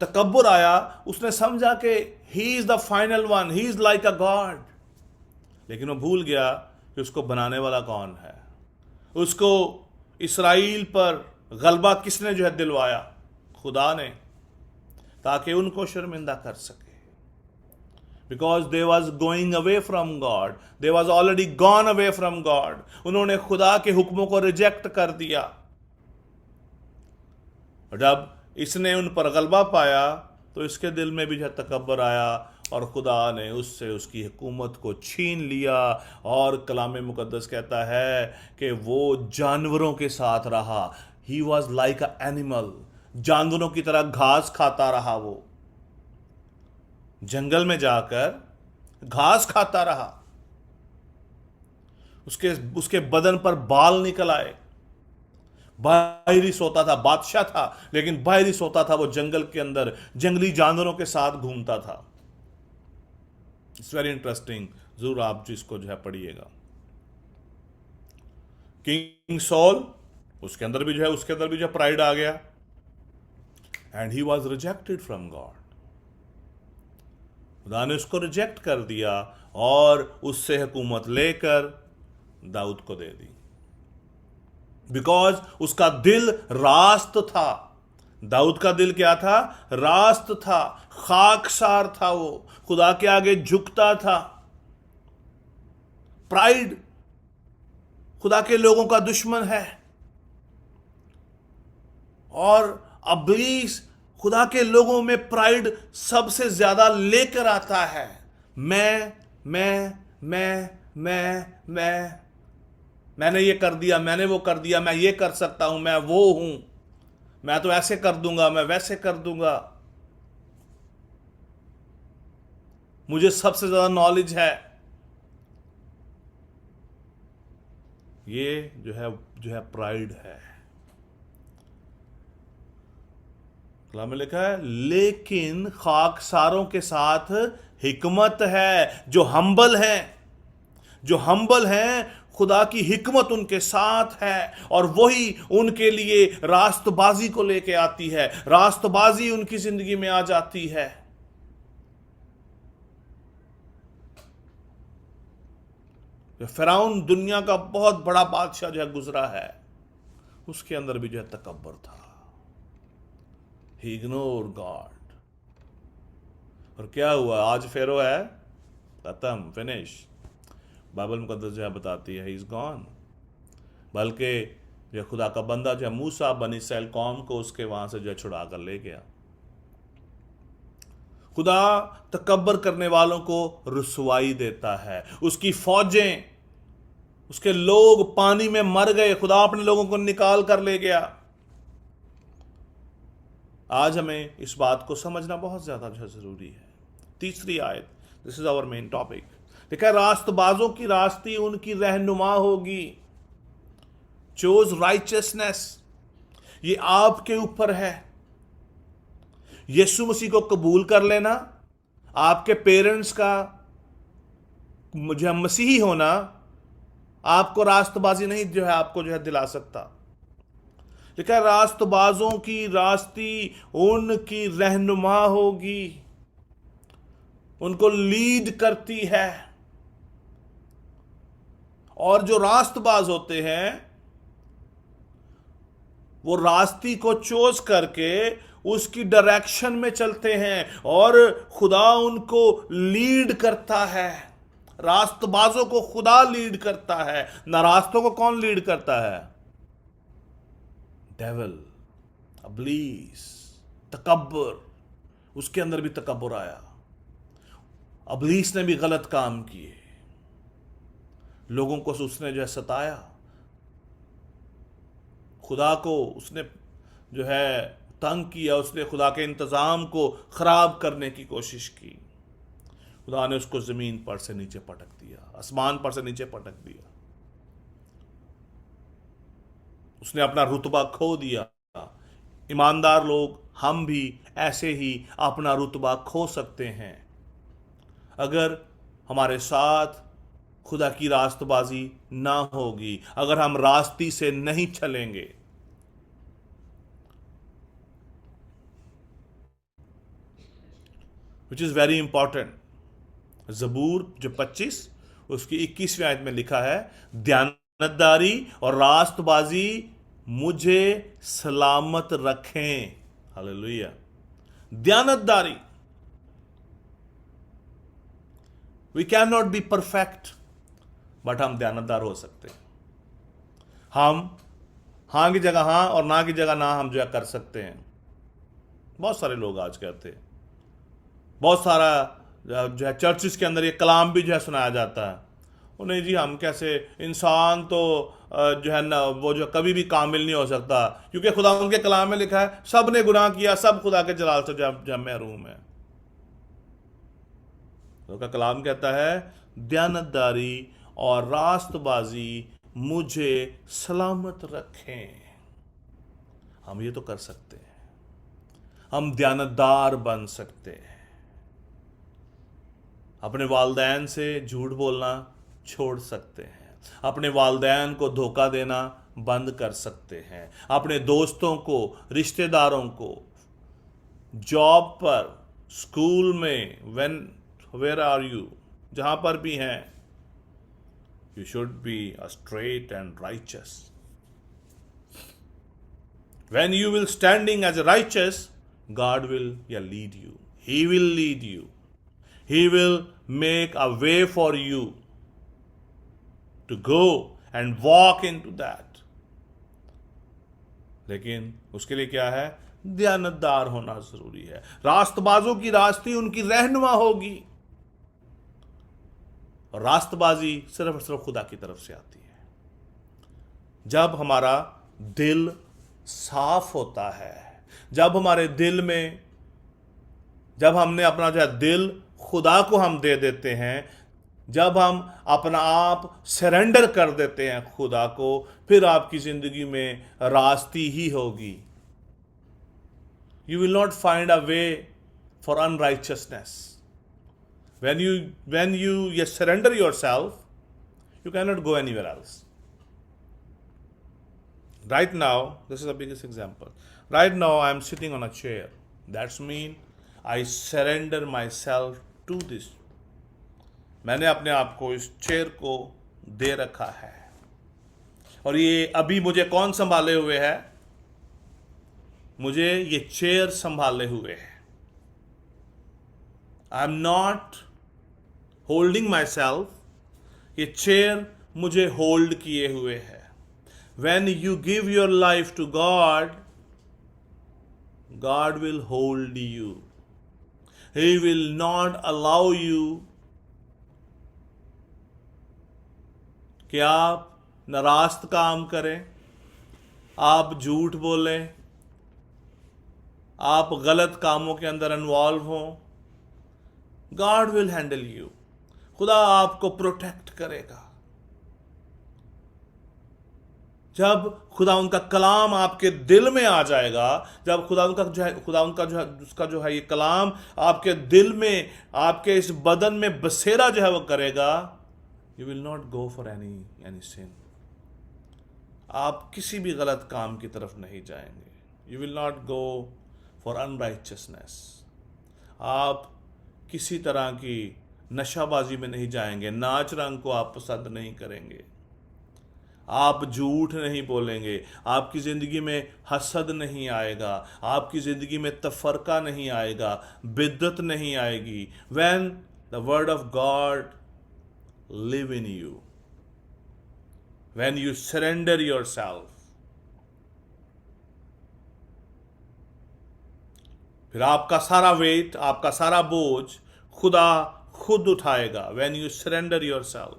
तकब्बुर आया, उसने समझा कि he is the final one, he is like a God, लेकिन वो भूल गया कि उसको बनाने वाला कौन है। उसको इसराइल पर गलबा किसने जो है दिलवाया? खुदा ने, ताकि उनको शर्मिंदा कर सके। Because they was going away from God, they was already gone away from God. उन्होंने खुदा के हुक्मों को रिजेक्ट कर दिया। और जब इसने उन पर गलबा पाया तो इसके दिल में भी जो तकब्बर आया और खुदा ने उससे उसकी हुकूमत को छीन लिया। और कलाम मुकद्दस कहता है कि वो जानवरों के साथ रहा। He was like a animal, जानवरों की तरह घास खाता रहा। वो जंगल में जाकर घास खाता रहा। उसके बदन पर बाल निकल आए। बाहरी सोता था, बादशाह था, लेकिन बाहरी सोता था। वो जंगल के अंदर जंगली जानवरों के साथ घूमता था। इट्स वेरी इंटरेस्टिंग, जरूर आप जिसको जो है पढ़िएगा। किंग सॉल, उसके अंदर भी जो प्राइड आ गया, and he was rejected from God. खुदा ने उसको रिजेक्ट कर दिया और उससे हुकूमत लेकर दाऊद को दे दी। बिकॉज उसका दिल रास्त था। दाऊद का दिल क्या था? रास्त था, खाकसार था। वो खुदा के आगे झुकता था। प्राइड खुदा के लोगों का दुश्मन है, और इब्लीस खुदा के लोगों में प्राइड सबसे ज्यादा लेकर आता है। मैंने ये कर दिया, मैंने वो कर दिया, मैं ये कर सकता हूं, मैं वो हूं, मैं तो ऐसे कर दूंगा, मैं वैसे कर दूंगा, मुझे सबसे ज्यादा नॉलेज है। ये जो है प्राइड है। कलाम में लिखा है, लेकिन खाकसारों के साथ हिकमत है। जो हम्बल हैं, खुदा की हिकमत उनके साथ है, और वही उनके लिए रास्तबाजी को लेके आती है। रास्तबाजी उनकी जिंदगी में आ जाती है। फिरौन दुनिया का बहुत बड़ा बादशाह जो है गुजरा है, उसके अंदर भी जो है तकब्बर था। He ignored God। और क्या हुआ? आज फेरो है, खत्म, फिनिश। बाइबल मुकद्दस जो है बताती है, He is gone। बल्कि जो खुदा का बंदा जो है मूसा बनी इसराइल कौम को उसके वहां से जो है छुड़ा कर ले गया। खुदा तकब्बर करने वालों को रुसवाई देता है। उसकी फौजें, उसके लोग पानी में मर गए, खुदा अपने लोगों को निकाल कर ले गया। आज हमें इस बात को समझना बहुत ज्यादा जरूरी है। तीसरी आयत, this is our main topic. देखा, रास्तबाजों की रास्ती उनकी रहनुमा होगी। चोज राइचियसनेस, ये आपके ऊपर है। यीशु मसीह को कबूल कर लेना, आपके पेरेंट्स का मुझे मसीही होना आपको रास्तबाजी नहीं जो है आपको जो है दिला सकता। लिखा, रास्तबाजों की रास्ती उनकी रहनुमा होगी, उनको लीड करती है। और जो रास्तबाज होते हैं वो रास्ती को चोज करके उसकी डायरेक्शन में चलते हैं, और खुदा उनको लीड करता है। रास्तबाजों को खुदा लीड करता है। ना रास्तों को कौन लीड करता है? डेविल, इब्लीस, तकब्बर। उसके अंदर भी तकब्बर आया। इब्लीस ने भी गलत काम किए, लोगों को उसने जो है सताया, खुदा को उसने जो है तंग किया, उसने खुदा के इंतजाम को खराब करने की कोशिश की। खुदा ने उसको ज़मीन पर से नीचे पटक दिया, आसमान पर से नीचे पटक दिया। उसने अपना रुतबा खो दिया। ईमानदार लोग हम भी ऐसे ही अपना रुतबा खो सकते हैं अगर हमारे साथ खुदा की रास्तबाजी ना होगी, अगर हम रास्ती से नहीं चलेंगे। Which is very important. ज़बूर जो 25 उसकी 21वीं आयत में लिखा है, दयानतदारी और रास्तबाजी मुझे सलामत रखें। हालेलुया। दयानतदारी। We can not be perfect, but हम दयानतदार हो सकते हैं। हम हाँ की जगह हाँ और ना की जगह ना हम जो है कर सकते हैं। बहुत सारे लोग आज कहते हैं, बहुत सारा जो है चर्चिस के अंदर ये कलाम भी जो है सुनाया जाता है, वो नहीं जी हम कैसे, इंसान तो जो है ना वो जो कभी भी कामिल नहीं हो सकता, क्योंकि खुदा उनके कलाम में लिखा है सब ने गुनाह किया, सब खुदा के जलाल से जब महरूम है। तो का कलाम कहता है दयानतदारी और रास्तबाजी मुझे सलामत रखें। हम ये तो कर सकते हैं, हम दयानतदार बन सकते हैं। अपने वालिदैन से झूठ बोलना छोड़ सकते हैं, अपने वालिदैन को धोखा देना बंद कर सकते हैं, अपने दोस्तों को, रिश्तेदारों को, जॉब पर, स्कूल में, वेयर आर यू, जहां पर भी हैं, you should be a straight and righteous. When you will standing as a righteous, God will lead you. He will lead you. He will make a way for you to go and walk into that. लेकिन उसके लिए क्या है? दयानतदार होना जरूरी है। रास्तबाजों की रास्ते उनकी रहनुमा होगी, और रास्तबाजी सिर्फ और सिर्फ खुदा की तरफ से आती है। जब हमारा दिल साफ होता है, जब हमारे दिल में, जब हमने अपना जो है दिल खुदा को हम दे देते हैं, जब हम अपना आप सरेंडर कर देते हैं खुदा को, फिर आपकी जिंदगी में रास्ती ही होगी। You will not find a way for unrighteousness. when you surrender yourself, you cannot go anywhere else. Right now, this is the biggest example. Right now, I am sitting on a chair. That's mean I surrender myself to this. मैंने अपने आप को इस chair को दे रखा है, और ये अभी मुझे कौन संभाले हुए है? मुझे ये चेयर संभाले हुए है। I am not holding my self, ये चेयर मुझे होल्ड किए हुए है। When you give your life to God, God will hold you. He will not allow you कि आप नारास्त काम करें, आप झूठ बोलें, आप गलत कामों के अंदर इन्वॉल्व हों। God will handle you. खुदा आपको प्रोटेक्ट करेगा। जब खुदा उनका कलाम आपके दिल में आ जाएगा, जब खुदा उनका जो है ये कलाम आपके दिल में, आपके इस बदन में बसेरा जो है वो करेगा, you will not go for any sin. आप किसी भी गलत काम की तरफ नहीं जाएंगे। You will not go for unrighteousness. आप किसी तरह की नशाबाजी में नहीं जाएंगे, नाच रंग को आप पसंद नहीं करेंगे, आप झूठ नहीं बोलेंगे, आपकी ज़िंदगी में हसद नहीं आएगा, आपकी ज़िंदगी में तफरका नहीं आएगा, बिद्दत नहीं आएगी। When the word of God live in you, when you surrender yourself, फिर आपका सारा वेट, आपका सारा बोझ खुदा खुद उठाएगा। When you surrender yourself,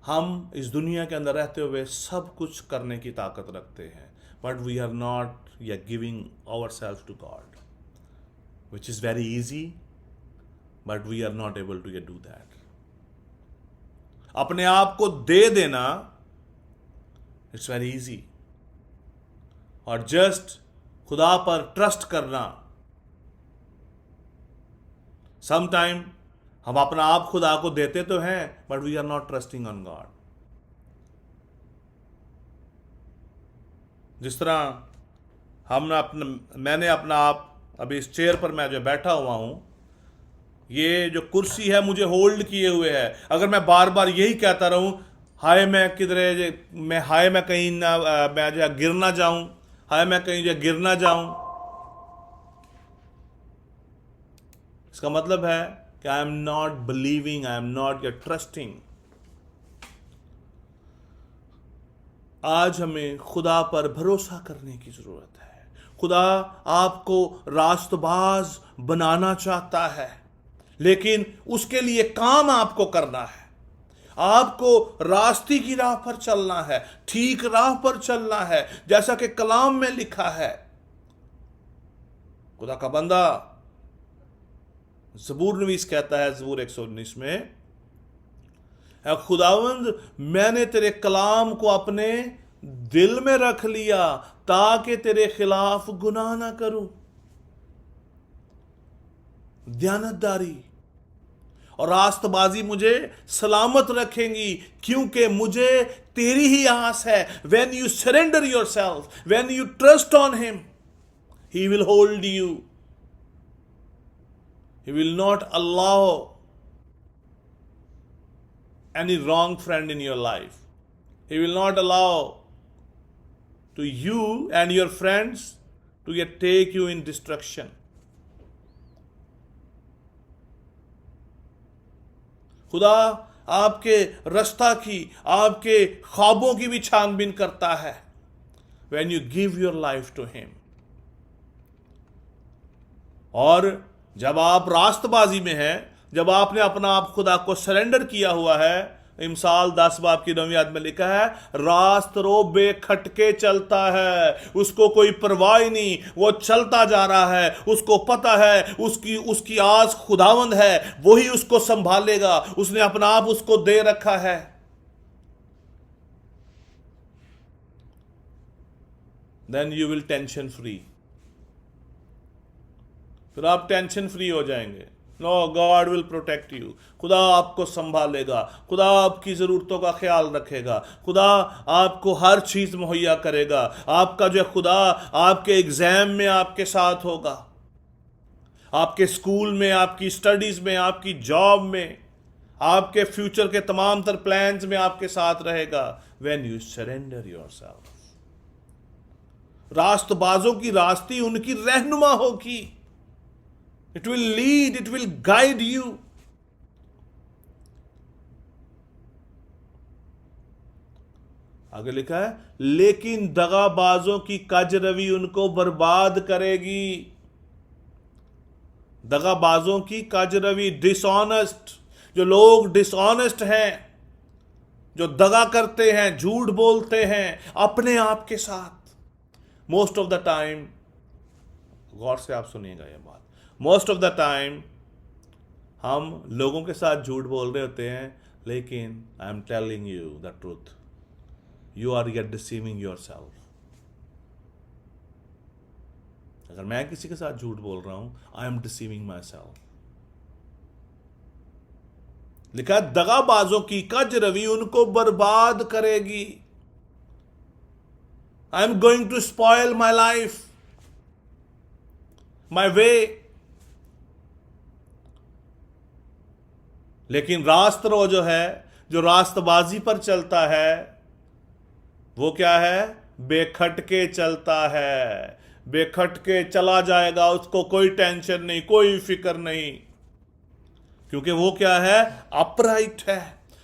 हम इस दुनिया के अंदर रहते हुए सब कुछ करने की ताकत रखते हैं, but we are not giving our self to God, which is very easy but we are not able to do that. अपने आप को दे देना इट्स वेरी इजी, और जस्ट खुदा पर ट्रस्ट करना, समटाइम हम अपना आप खुदा को देते तो हैं but we are not trusting on God. जिस तरह मैंने अपना आप अभी इस चेयर पर मैं जो बैठा हुआ हूं, ये जो कुर्सी है मुझे होल्ड किए हुए है। अगर मैं बार बार यही कहता रहूं हाय मैं किधरे हाय मैं कहीं ना मैं जो गिर ना जाऊं, हाय मैं कहीं जो गिर ना जाऊं, इसका मतलब है कि I am not believing, I am not gate trusting. आज हमें खुदा पर भरोसा करने की जरूरत है। खुदा आपको रास्तबाज बनाना चाहता है, लेकिन उसके लिए काम आपको करना है। आपको रास्ते की राह पर चलना है, ठीक राह पर चलना है, जैसा कि कलाम में लिखा है। खुदा का बंदा ज़बूर नवीस कहता है ज़बूर 119 में, खुदावंद मैंने तेरे कलाम को अपने दिल में रख लिया ताकि तेरे खिलाफ गुनाह ना करूं। दयानतदारी और रास्तबाजी मुझे सलामत रखेंगी, क्योंकि मुझे तेरी ही आस है। When you surrender yourself, when you trust on him, he will hold you. He will not allow any wrong friend in your life. He will not allow to you and your friends to take you in destruction. खुदा आपके रास्ता की, आपके ख्वाबों की भी छानबीन करता है when you give your life to him. और जब आप रास्तबाजी में हैं, जब आपने अपना आप खुदा को सरेंडर किया हुआ है, इमसाल 10 बाब की 9वीं आयत में लिखा है, रास्त रो बेखटके चलता है, उसको कोई परवाह ही नहीं, वो चलता जा रहा है, उसको पता है उसकी आस खुदावंद है, वही उसको संभालेगा, उसने अपना आप उसको दे रखा है। Then you will tension free, फिर आप टेंशन फ्री हो जाएंगे। No, God will protect you. खुदा आपको संभालेगा, खुदा आपकी ज़रूरतों का ख्याल रखेगा, खुदा आपको हर चीज़ मुहैया करेगा। आपका जो खुदा आपके एग्जाम में आपके साथ होगा, आपके स्कूल में, आपकी स्टडीज़ में, आपकी जॉब में, आपके फ्यूचर के तमाम तर प्लान्स में आपके साथ रहेगा। व्हेन यू सरेंडर योरसेल्फ, रास्तबाजों की रास्ते उनकी रहनुमा होगी। It will lead, it will guide you. आगे लिखा है, लेकिन दगाबाजों की कजरवी उनको बर्बाद करेगी। दगाबाजों की कजरवी, डिसऑनेस्ट, जो लोग डिसऑनेस्ट हैं, जो दगा करते हैं, झूठ बोलते हैं अपने आप के साथ, मोस्ट ऑफ द टाइम, गौर से आप सुनिएगा ये बात, मोस्ट ऑफ द टाइम हम लोगों के साथ झूठ बोल रहे होते हैं, लेकिन I am telling you the truth, you are get deceiving yourself. अगर मैं किसी के साथ झूठ बोल रहा हूं, I am deceiving myself. लिखा, दगाबाजों की कजरवी उनको बर्बाद करेगी। I am going to spoil my life, my way. लेकिन रास्तरो जो है, जो रास्तबाजी पर चलता है, वो क्या है? बेखटके चलता है, बेखटके चला जाएगा, उसको कोई टेंशन नहीं, कोई फिक्र नहीं, क्योंकि वो क्या है? अपराइट है,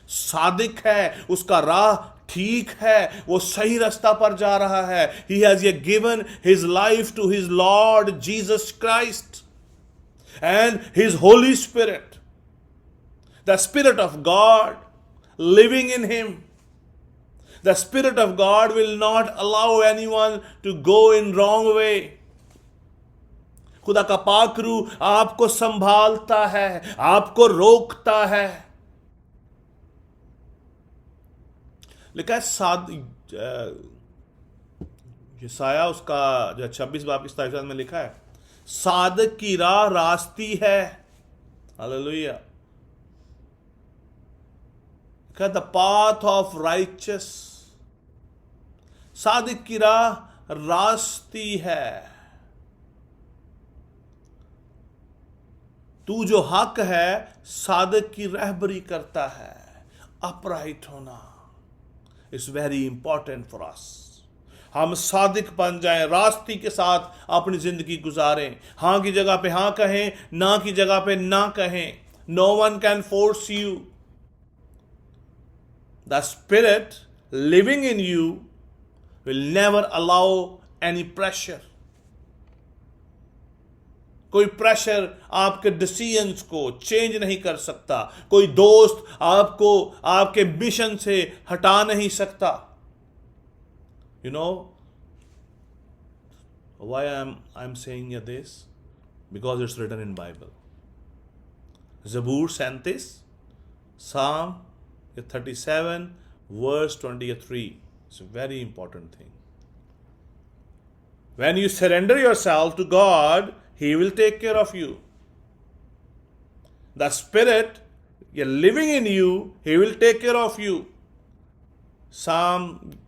सादिक है, उसका राह ठीक है, वो सही रास्ता पर जा रहा है। He has given his life to his Lord Jesus Christ and his Holy Spirit, the Spirit of God living in him. The Spirit of God will not allow anyone to go in wrong way. खुदा का पाक रूह आपको संभालता है, आपको रोकता है। लिखा है यशायाह उसका जो 26 बाब की 27 में लिखा है, सादक की राह रास्ती है। हालेलुया। लिखा the path of righteous, Sadiq की राह रास्ती है। तू जो हक है सादिक की रहबरी करता है। अपराइट होना is very important for us. हम सादिक बन जाएं, रास्ती के साथ अपनी जिंदगी गुजारें। हां की जगह पे हां कहें, ना की जगह पे ना कहें। No one can force you. The spirit living in you will never allow any pressure. कोई प्रेशर आपके डिसीजंस को चेंज नहीं कर सकता। कोई दोस्त आपको आपके मिशन से हटा नहीं सकता। You know why I'm saying this? Because it's written in Bible. Zabur 37, Psalm 37, verse 23. It's a very important thing. When you surrender yourself to God, He will take care of you. The Spirit living in you, He will take care of you. Psalm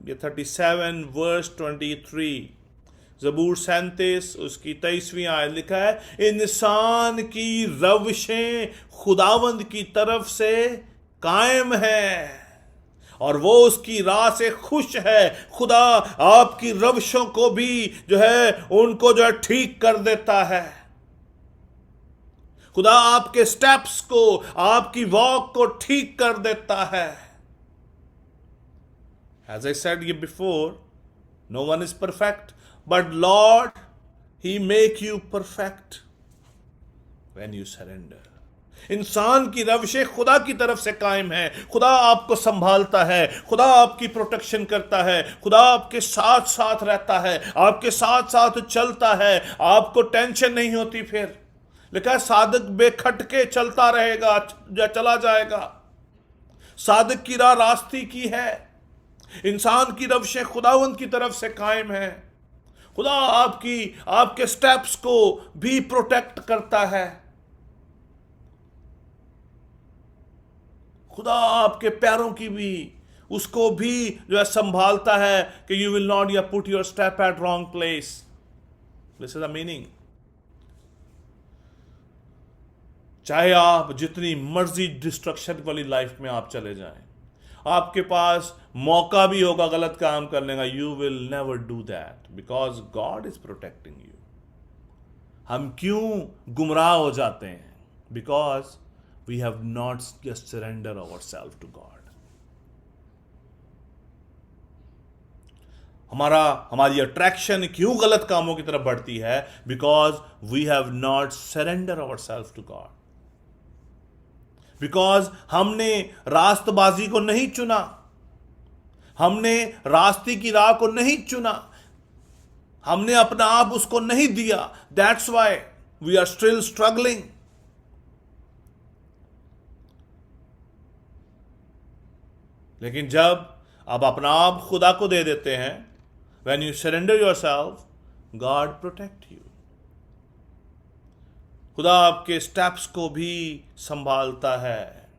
37 verse 23, ज़बूर 37 उसकी 23वीं आयत लिखा है, इंसान की रविशें खुदावंद की तरफ से कायम है और वो उसकी राह से खुश है। खुदा आपकी रविशों को भी जो है उनको जो है ठीक कर देता है। खुदा आपके स्टेप्स को, आपकी वॉक को ठीक कर देता है। As I said before, no one is perfect, but Lord, He make you perfect when you surrender. इंसान की रविशें खुदा की तरफ से कायम है। खुदा आपको संभालता है, खुदा आपकी प्रोटेक्शन करता है, खुदा आपके साथ साथ रहता है, आपके साथ साथ चलता है, आपको टेंशन नहीं होती। फिर लिखा है सादिक बेखटके चलता रहेगा, चला जाएगा। सादिक की राह रास्ती की है। इंसान की रविशें खुदावंद की तरफ से कायम है। खुदा आपके स्टेप्स को भी प्रोटेक्ट करता है। खुदा आपके पैरों की भी, उसको भी जो है संभालता है कि यू विल नॉट या put your step at wrong place. This is the meaning. चाहे आप जितनी मर्जी डिस्ट्रक्शन वाली लाइफ में आप चले जाएं, आपके पास मौका भी होगा गलत काम करने का, you will never do that because God is protecting you. हम क्यों गुमराह हो जाते हैं? Because we have not just surrender our self to God. हमारी अट्रैक्शन क्यों गलत कामों की तरफ बढ़ती है? Because we have not surrender our self to God. Because हमने रास्तबाजी को नहीं चुना, हमने रास्ते की राह को नहीं चुना, हमने अपना आप उसको नहीं दिया। That's why we are still struggling. लेकिन जब आप अपना आप खुदा को दे देते हैं, when you surrender yourself, God protect you. खुदा आपके स्टेप्स को भी संभालता है,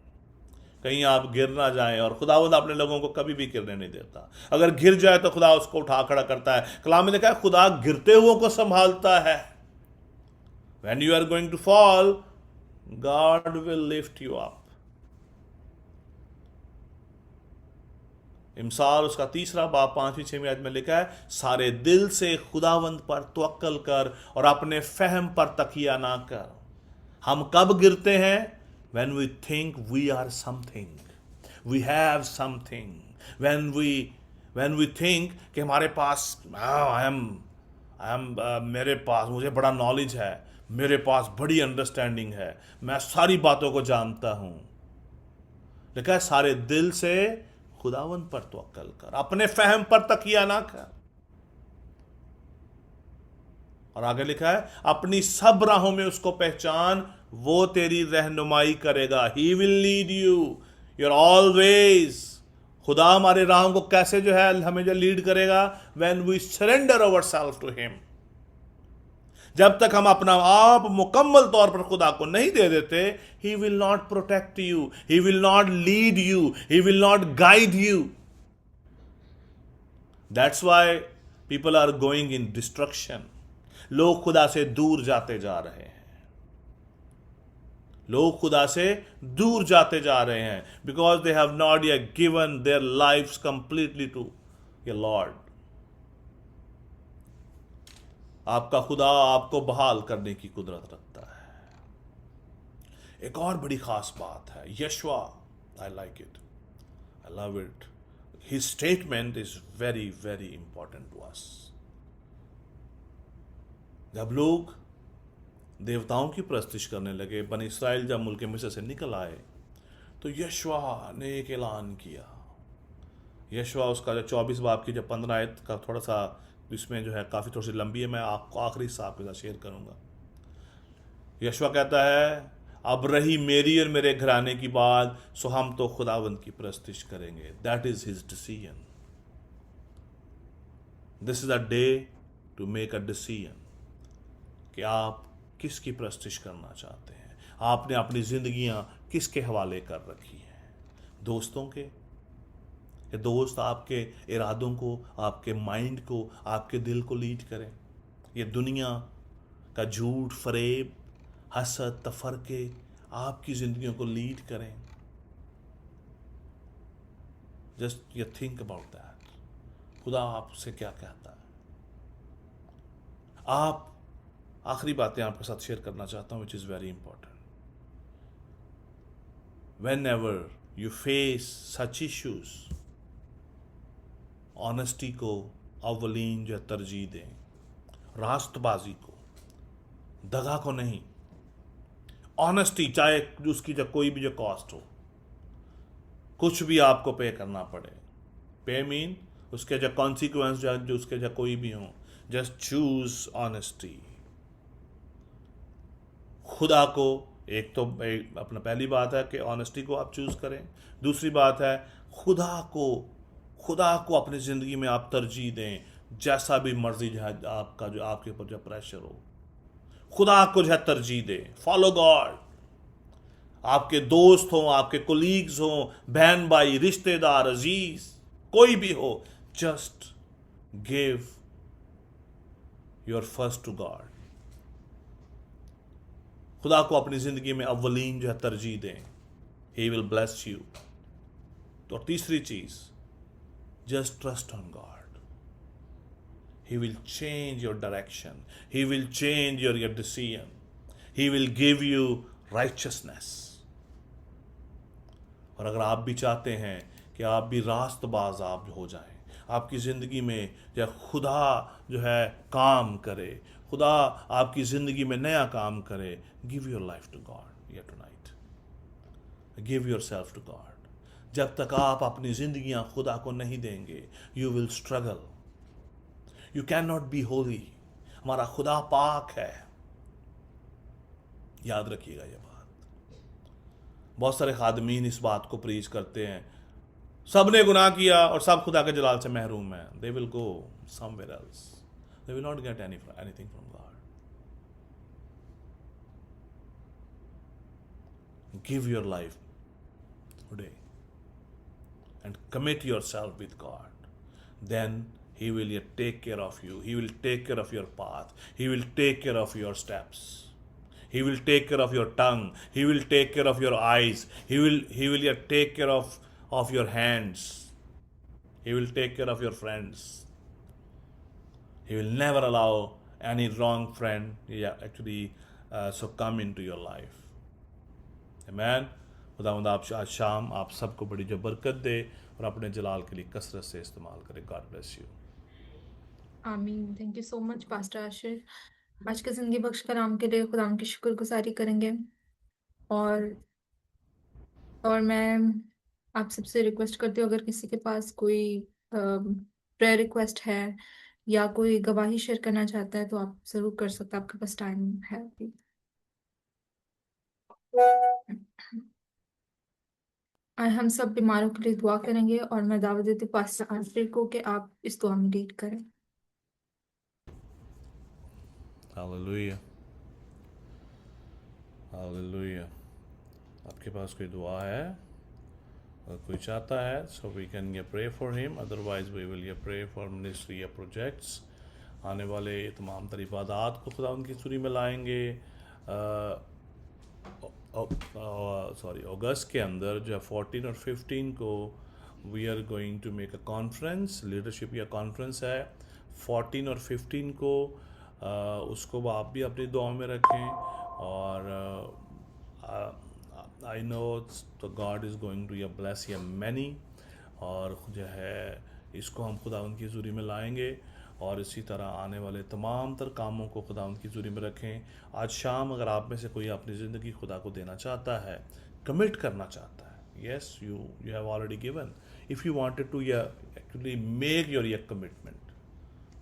कहीं आप गिर ना जाएं। और खुदावंद अपने लोगों को कभी भी गिरने नहीं देता। अगर गिर जाए तो खुदा उसको उठा खड़ा करता है। कलाम में लिखा है खुदा गिरते हुओं को संभालता है। When you are going to fall, God will lift you up. इमसाल उसका 3 बाब 5-6 आयत में लिखा है, सारे दिल से खुदावंद पर तवक्कल कर और अपने फहम पर तकिया ना कर। हम कब गिरते हैं? When we think we are something, we have something. When we think कि हमारे पास मेरे पास मुझे बड़ा नॉलेज है, मेरे पास बड़ी अंडरस्टैंडिंग है, मैं सारी बातों को जानता हूं। लिखा है सारे दिल से खुदावंद पर तवक्कल कर, अपने फहम पर तकिया ना कर। और आगे लिखा है अपनी सब राहों में उसको पहचान, वो तेरी रहनुमाई करेगा। He will lead you, you're always. खुदा हमारे राहों को कैसे जो है हमें जो लीड करेगा, when we surrender our self to him. जब तक हम अपना आप मुकम्मल तौर पर खुदा को नहीं दे देते, he will not protect you, he will not lead you, he will not guide you. That's why people are going in destruction. लोग खुदा से दूर जाते जा रहे हैं, लोग खुदा से दूर जाते जा रहे हैं, because they have not yet given their lifes completely to a Lord. आपका खुदा आपको बहाल करने की कुदरत रखता है। एक और बड़ी खास बात है, Yeshua, I like it, I love it, his statement is very very important to us. जब लोग देवताओं की प्रस्तिश करने लगे, बनी इसराइल जब मुल्क मिस्र से निकल आए, तो यशवा ने एक ऐलान किया। यशवा उसका जो 24 बाब की जो 15 आयत का थोड़ा सा इसमें जो है काफ़ी थोड़ी सी लंबी है, मैं आपको आखिरी हिस्सा आपके साथ शेयर करूंगा। यशवा कहता है अब रही मेरी और मेरे घराने की बात, सो हम तो खुदावंद की प्रस्तिश करेंगे। That is his decision. This is a day to make a decision कि आप किसकी प्रस्तिश करना चाहते हैं। आपने अपनी जिंदगियां किसके हवाले कर रखी हैं? दोस्तों के? कि दोस्त आपके इरादों को, आपके माइंड को, आपके दिल को लीड करें? ये दुनिया का झूठ, फरेब, हसद, तफरके आपकी जिंदगियों को लीड करें? Just you think about that. खुदा आपसे क्या कहता है? आप आखिरी बातें आपके साथ शेयर करना चाहता हूं, which is very important. When ever you face such issues, honesty को अवलीन जो तरजीह दें, रास्तबाजी को, दगा को नहीं। ऑनेस्टी, चाहे उसकी जो कोई भी जो कॉस्ट हो, कुछ भी आपको पे करना पड़े, पे मीन उसके जो कॉन्सिक्वेंस जो उसके जो कोई भी हो, जस्ट चूज ऑनेस्टी। खुदा को एक तो अपना पहली बात है कि ऑनेस्टी को आप चूज करें। दूसरी बात है खुदा को अपनी ज़िंदगी में आप तरजीह दें, जैसा भी मर्जी जो है आपका जो आपके ऊपर जो प्रेशर हो, खुदा को जो है तरजीह दें। Follow God. आपके दोस्त हों, आपके कोलीग्स हों, बहन भाई, रिश्तेदार, अजीज, कोई भी हो, just give your first to God. खुदा को अपनी ज़िंदगी में अव्वलीन जो है तरजीह दें। He will bless you. तो तीसरी चीज़, just trust on God. He will change your direction. He will change your decision. He will give you righteousness. और अगर आप भी चाहते हैं कि आप भी रास्तबाज आप हो जाएं, आपकी ज़िंदगी में या खुदा जो है काम करे, खुदा आपकी ज़िंदगी में नया काम करे, give your life to God या tonight. Give yourself to God. जब तक आप अपनी जिंदगियां खुदा को नहीं देंगे, you will struggle. You can not be holy. हमारा खुदा पाक है, याद रखिएगा ये बात। बहुत सारे खादमीन इस बात को प्रीच करते हैं, सब ने गुनाह किया और सब खुदा के जलाल से महरूम है। They will go somewhere else, they will not get anything from God. Give your life today and commit yourself with God, then He will yet take care of you. He will take care of your path. He will take care of your steps. He will take care of your tongue. He will take care of your eyes. He will yet take care of your hands. He will take care of your friends. He will never allow any wrong friend so come into your life. Amen. खुदावंद आप आज शाम आप सबको बड़ी जो बरकत दे और अपने जलाल के लिए कसरत से इस्तेमाल करे। God bless you. आमीन। Thank you so much pastor Ashir. आज के जिंदगी बख्श का नाम के लिए खुदा की शुक्रगुजारी करेंगे। और मैं आप सबसे रिक्वेस्ट करती हूँ, अगर किसी के पास कोई प्रेयर रिक्वेस्ट है या कोई गवाही शेयर करना चाहता है तो आप जरूर कर सकते हैं, आपके पास टाइम है अभी। और हम सब बीमारों के लिए दुआ करेंगे और मैं दावत देती हूँ पास्टर आंद्रे को कि आप इस दुआ में लीड करें। Hallelujah, hallelujah. आपके पास कोई दुआ है और कोई चाहता है, so we can pray for him, otherwise we will pray for ministry या प्रोजेक्ट्स। आने वाले तमाम तर इबादात को खुदा उनकी सूरी में लाएंगे। अगस्त के अंदर जो 14 और 15 को we are going to make a conference, leadership या कॉन्फ्रेंस है 14 और 15 को। उसको आप भी अपनी दुआ में रखें। और I know the God is going to bless you many, और जो है इसको हम खुदा उनकी ज़ूरी में लाएंगे। और इसी तरह आने वाले तमाम तर कामों को खुदा उनकी ज़ूरी में रखें। आज शाम अगर आप में से कोई अपनी ज़िंदगी खुदा को देना चाहता है, कमिट करना चाहता है, yes you have already given, if you wanted to actually make your commitment,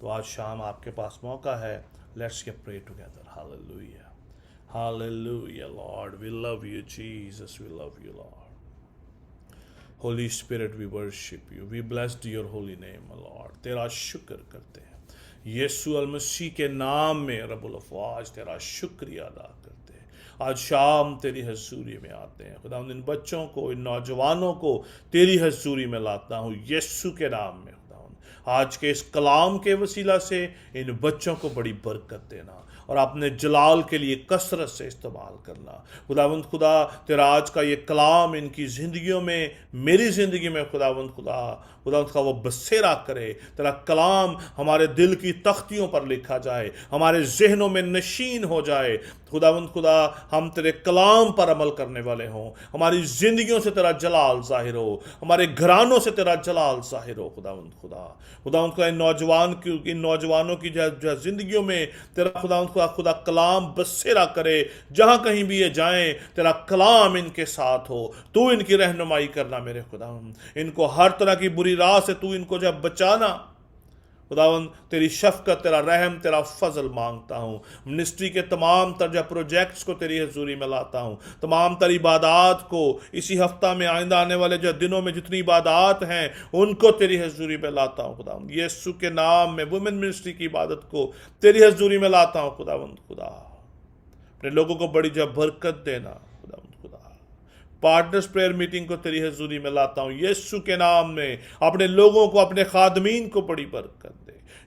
तो आज शाम आपके पास मौका है। Let's pray together. Hallelujah, hallelujah Lord, we love you Jesus, we love you Lord. Holy Spirit we worship you, we blessed your holy name Lord. तेरा शुक्र करते हैं यीशु अल मसीह के नाम में रब्बुल अफ़वाज, तेरा शुक्रिया अदा करते हैं। आज शाम तेरी हजूरी में आते हैं खुदा, इन बच्चों को, इन नौजवानों को तेरी हजूरी में लाता हूँ यीशु के नाम में। आज के इस कलाम के वसीला से इन बच्चों को बड़ी बरकत देना और अपने जलाल के लिए कसरत से इस्तेमाल करना। खुदावंद खुदा, तेरा आज का ये कलाम इनकी ज़िंदगियों में, मेरी ज़िंदगी में खुदावंद खुदा का वो बसेरा करे। तेरा कलाम हमारे दिल की तख्तियों पर लिखा जाए, हमारे जहनों में नशीन हो जाए। खुदावंद खुदा, हम तेरे कलाम पर अमल करने वाले हों, हमारी ज़िंदगियों से तेरा जलाल ज़ाहिर हो, हमारे घरानों से तेरा जलाल ज़ाहिर हो। खुदावंद खुदा, खुदावंद खुदा, इन नौजवानों की जो ज़िंदगियों में तेरा खुदावंद खुदा कलाम बसेरा करे। जहाँ कहीं भी ये जाएं, तेरा कलाम इनके साथ हो, तू इनकी रहनुमाई करना मेरे खुदावंद। इनको हर तरह की बुरी राह से तू इनको जब बचाना खुदावंद, तेरी शफकत, तेरा रहम, तेरा फजल मांगता हूँ। मिनिस्ट्री के तमाम तर प्रोजेक्ट्स को तेरी हजूरी में लाता हूँ, तमाम तर इबादात को, इसी हफ्ता में आइंदा आने वाले जो दिनों में जितनी इबादात हैं उनको तेरी हजूरी में लाता हूँ खुदावंद। यीशु के नाम में वुमेन मिनिस्ट्री की इबादत को तेरी हजूरी में लाता हूँ खुदावंद खुदा। अपने लोगों को बड़ी जब बरकत देना खुदावंद खुदा। पार्टनर्स प्रेयर मीटिंग को तेरी हजूरी में लाता हूँ यीशु के नाम में। अपने लोगों को, अपने खादमीन को बड़ी बरकत दे।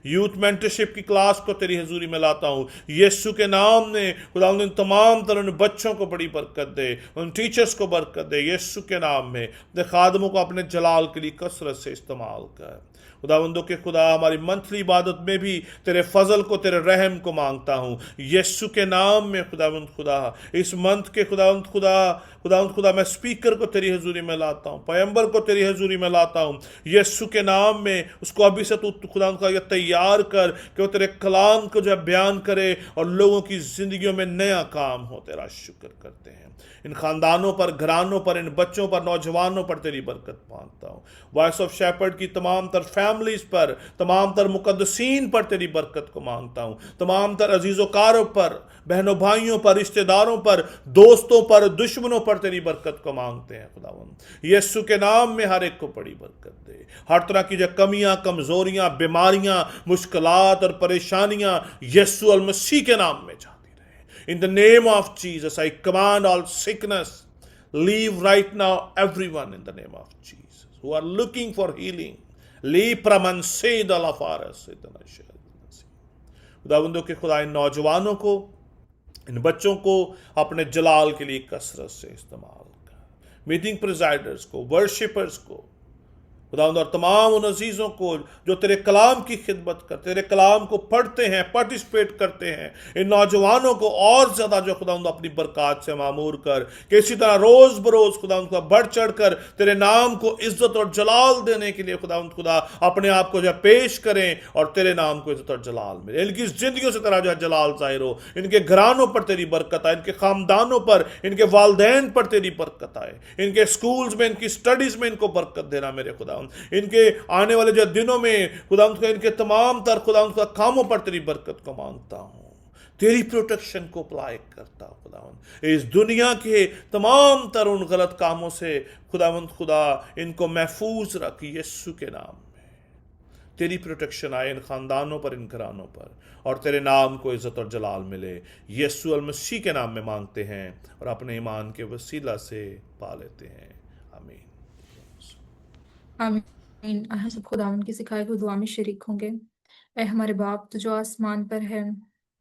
यूथ मेंटरशिप की क्लास को तेरी हजूरी में लाता हूँ यीशु के नाम में। खुदा उन तमाम तरह उन बच्चों को बड़ी बरकत दे, उन टीचर्स को बरकत दे यीशु के नाम में। अपने खादमों को अपने जलाल के लिए कसरत से इस्तेमाल कर। खुदावंदों के खुदा, हमारी मंथली इबादत में भी तेरे फजल को, तेरे रहम को मांगता हूँ यीशु के नाम में। खुदावंद खुदा, इस मंथ के खुदावंद खुदा मैं स्पीकर को तेरी हजूरी में लाता हूँ, पैगंबर को तेरी हजूरी में लाता हूँ यीशु के नाम में। उसको अभी से तू खुदावंद खुदा तैयार कर कि वो तेरे कलाम को जब बयान करे और लोगों की जिंदगियों में नया काम हो। तेरा शुक्र करते हैं इन खानदानों पर, घरानों पर, इन बच्चों पर, नौजवानों पर तेरी बरकत मांगता हूँ। वॉइस ऑफ शेपर्ड की तमाम तर फैमिलीज पर, तमाम तर मुकद्दसीन पर तेरी बरकत को मांगता हूँ। तमाम तर अजीज़ोकारों पर, बहनों भाइयों पर, रिश्तेदारों पर, दोस्तों पर, दुश्मनों पर तेरी बरकत को मांगते हैं खुदावंद। यीशु के नाम में हर एक को बड़ी बरकत दे। हर तरह की जो कमियां, कमजोरियां, बीमारियां, मुश्किलात और परेशानियां यीशु अल मसीह के नाम में जाती रहे। In the name of Jesus, I command all sickness, leave right now everyone in the name of Jesus who are looking for healing. Leave pramanse the lafaras. खुदावंदों के खुदा, इन नौजवानों को, इन बच्चों को अपने जलाल के लिए कसरत से इस्तेमाल कर। मीटिंग प्रिजाइडर्स को, वर्शिपर्स को खुदावंद, और तमाम उन अजीज़ों को जो तेरे कलाम की खिदमत कर, तेरे कलाम को पढ़ते हैं, पार्टिसिपेट करते हैं, इन नौजवानों को और ज़्यादा जो खुदावंद अपनी बरकत से मामूर कर, कि इसी तरह रोज़ बरोज़ खुदावंद का बढ़ चढ़ कर तेरे नाम को इज़्ज़त और जलाल देने के लिए खुदावंद खुदा अपने आप को जो पेश करें और तेरे नाम को इज़्ज़त और जलाल मिले। इनकी ज़िंदगियों से तेरा जो जलाल ज़ाहिर हो, इनके घरानों पर तेरी बरकत आए, इनके ख़ानदानों पर, इनके वालदैन पर तेरी बरकत आए, इनके स्कूल्स में, इनकी स्टडीज़ में इनको बरकत देना मेरे खुदा। इनके आने वाले जो दिनों में खुदावंद का इनके तमाम तर खुदावंद का कामों पर तेरी बरकत को मांगता हूँ, तेरी प्रोटेक्शन को अप्लाई करता हूँ खुदावंद। इस दुनिया के तमाम तर उन गलत कामों से खुदावंद खुदा इनको महफूज रख यीशु के नाम में। तेरी प्रोटेक्शन आए इन खानदानों पर, इन घरानों पर, और तेरे नाम को इज्जत और जलाल मिले। यीशु अल मसीह के नाम में मांगते हैं और अपने ईमान के वसीला से पा लेते हैं। आमीन। आमीन। हम सब खुदावन की सिखाई हुई दुआ में शरीक होंगे। ऐ हमारे बाप, तू जो आसमान पर है,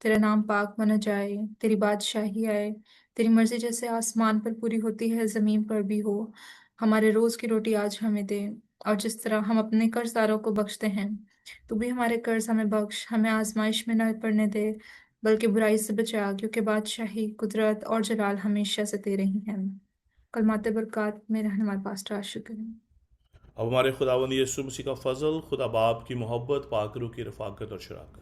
तेरा नाम पाक माना जाए, तेरी बादशाही आए, तेरी मर्जी जैसे आसमान पर पूरी होती है जमीन पर भी हो। हमारे रोज की रोटी आज हमें दे, और जिस तरह हम अपने कर्जदारों को बख्शते हैं, तू भी हमारे कर्ज हमें बख्श। हमें आजमाइश में न पड़ने दे, बल्कि बुराई से बचा, क्योंकि बादशाही, कुदरत और जलाल हमेशा से तेरे ही हैं। कलमाते बरकत में रहने हमारे पास आशु करें। अब हमारे खुदावंद यीशु मसीह का फजल, खुदा बाप की मोहब्बत, पाकरू की रफाकत और शराकत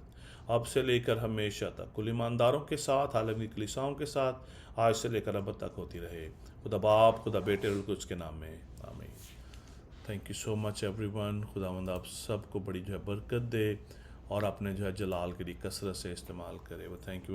अब से लेकर हमेशा तक कुल ईमानदारों के साथ, आलम की कलीसियाओं के साथ, आज से लेकर अब तक होती रहे। खुदा बाप, खुदा बेटे और कुछ के नाम में आमीन। Thank you so much everyone. खुदावंद आप सबको बड़ी जो है बरकत दे और अपने जो है जलाल के लिए कसरत से इस्तेमाल करे। वो थैंक यू।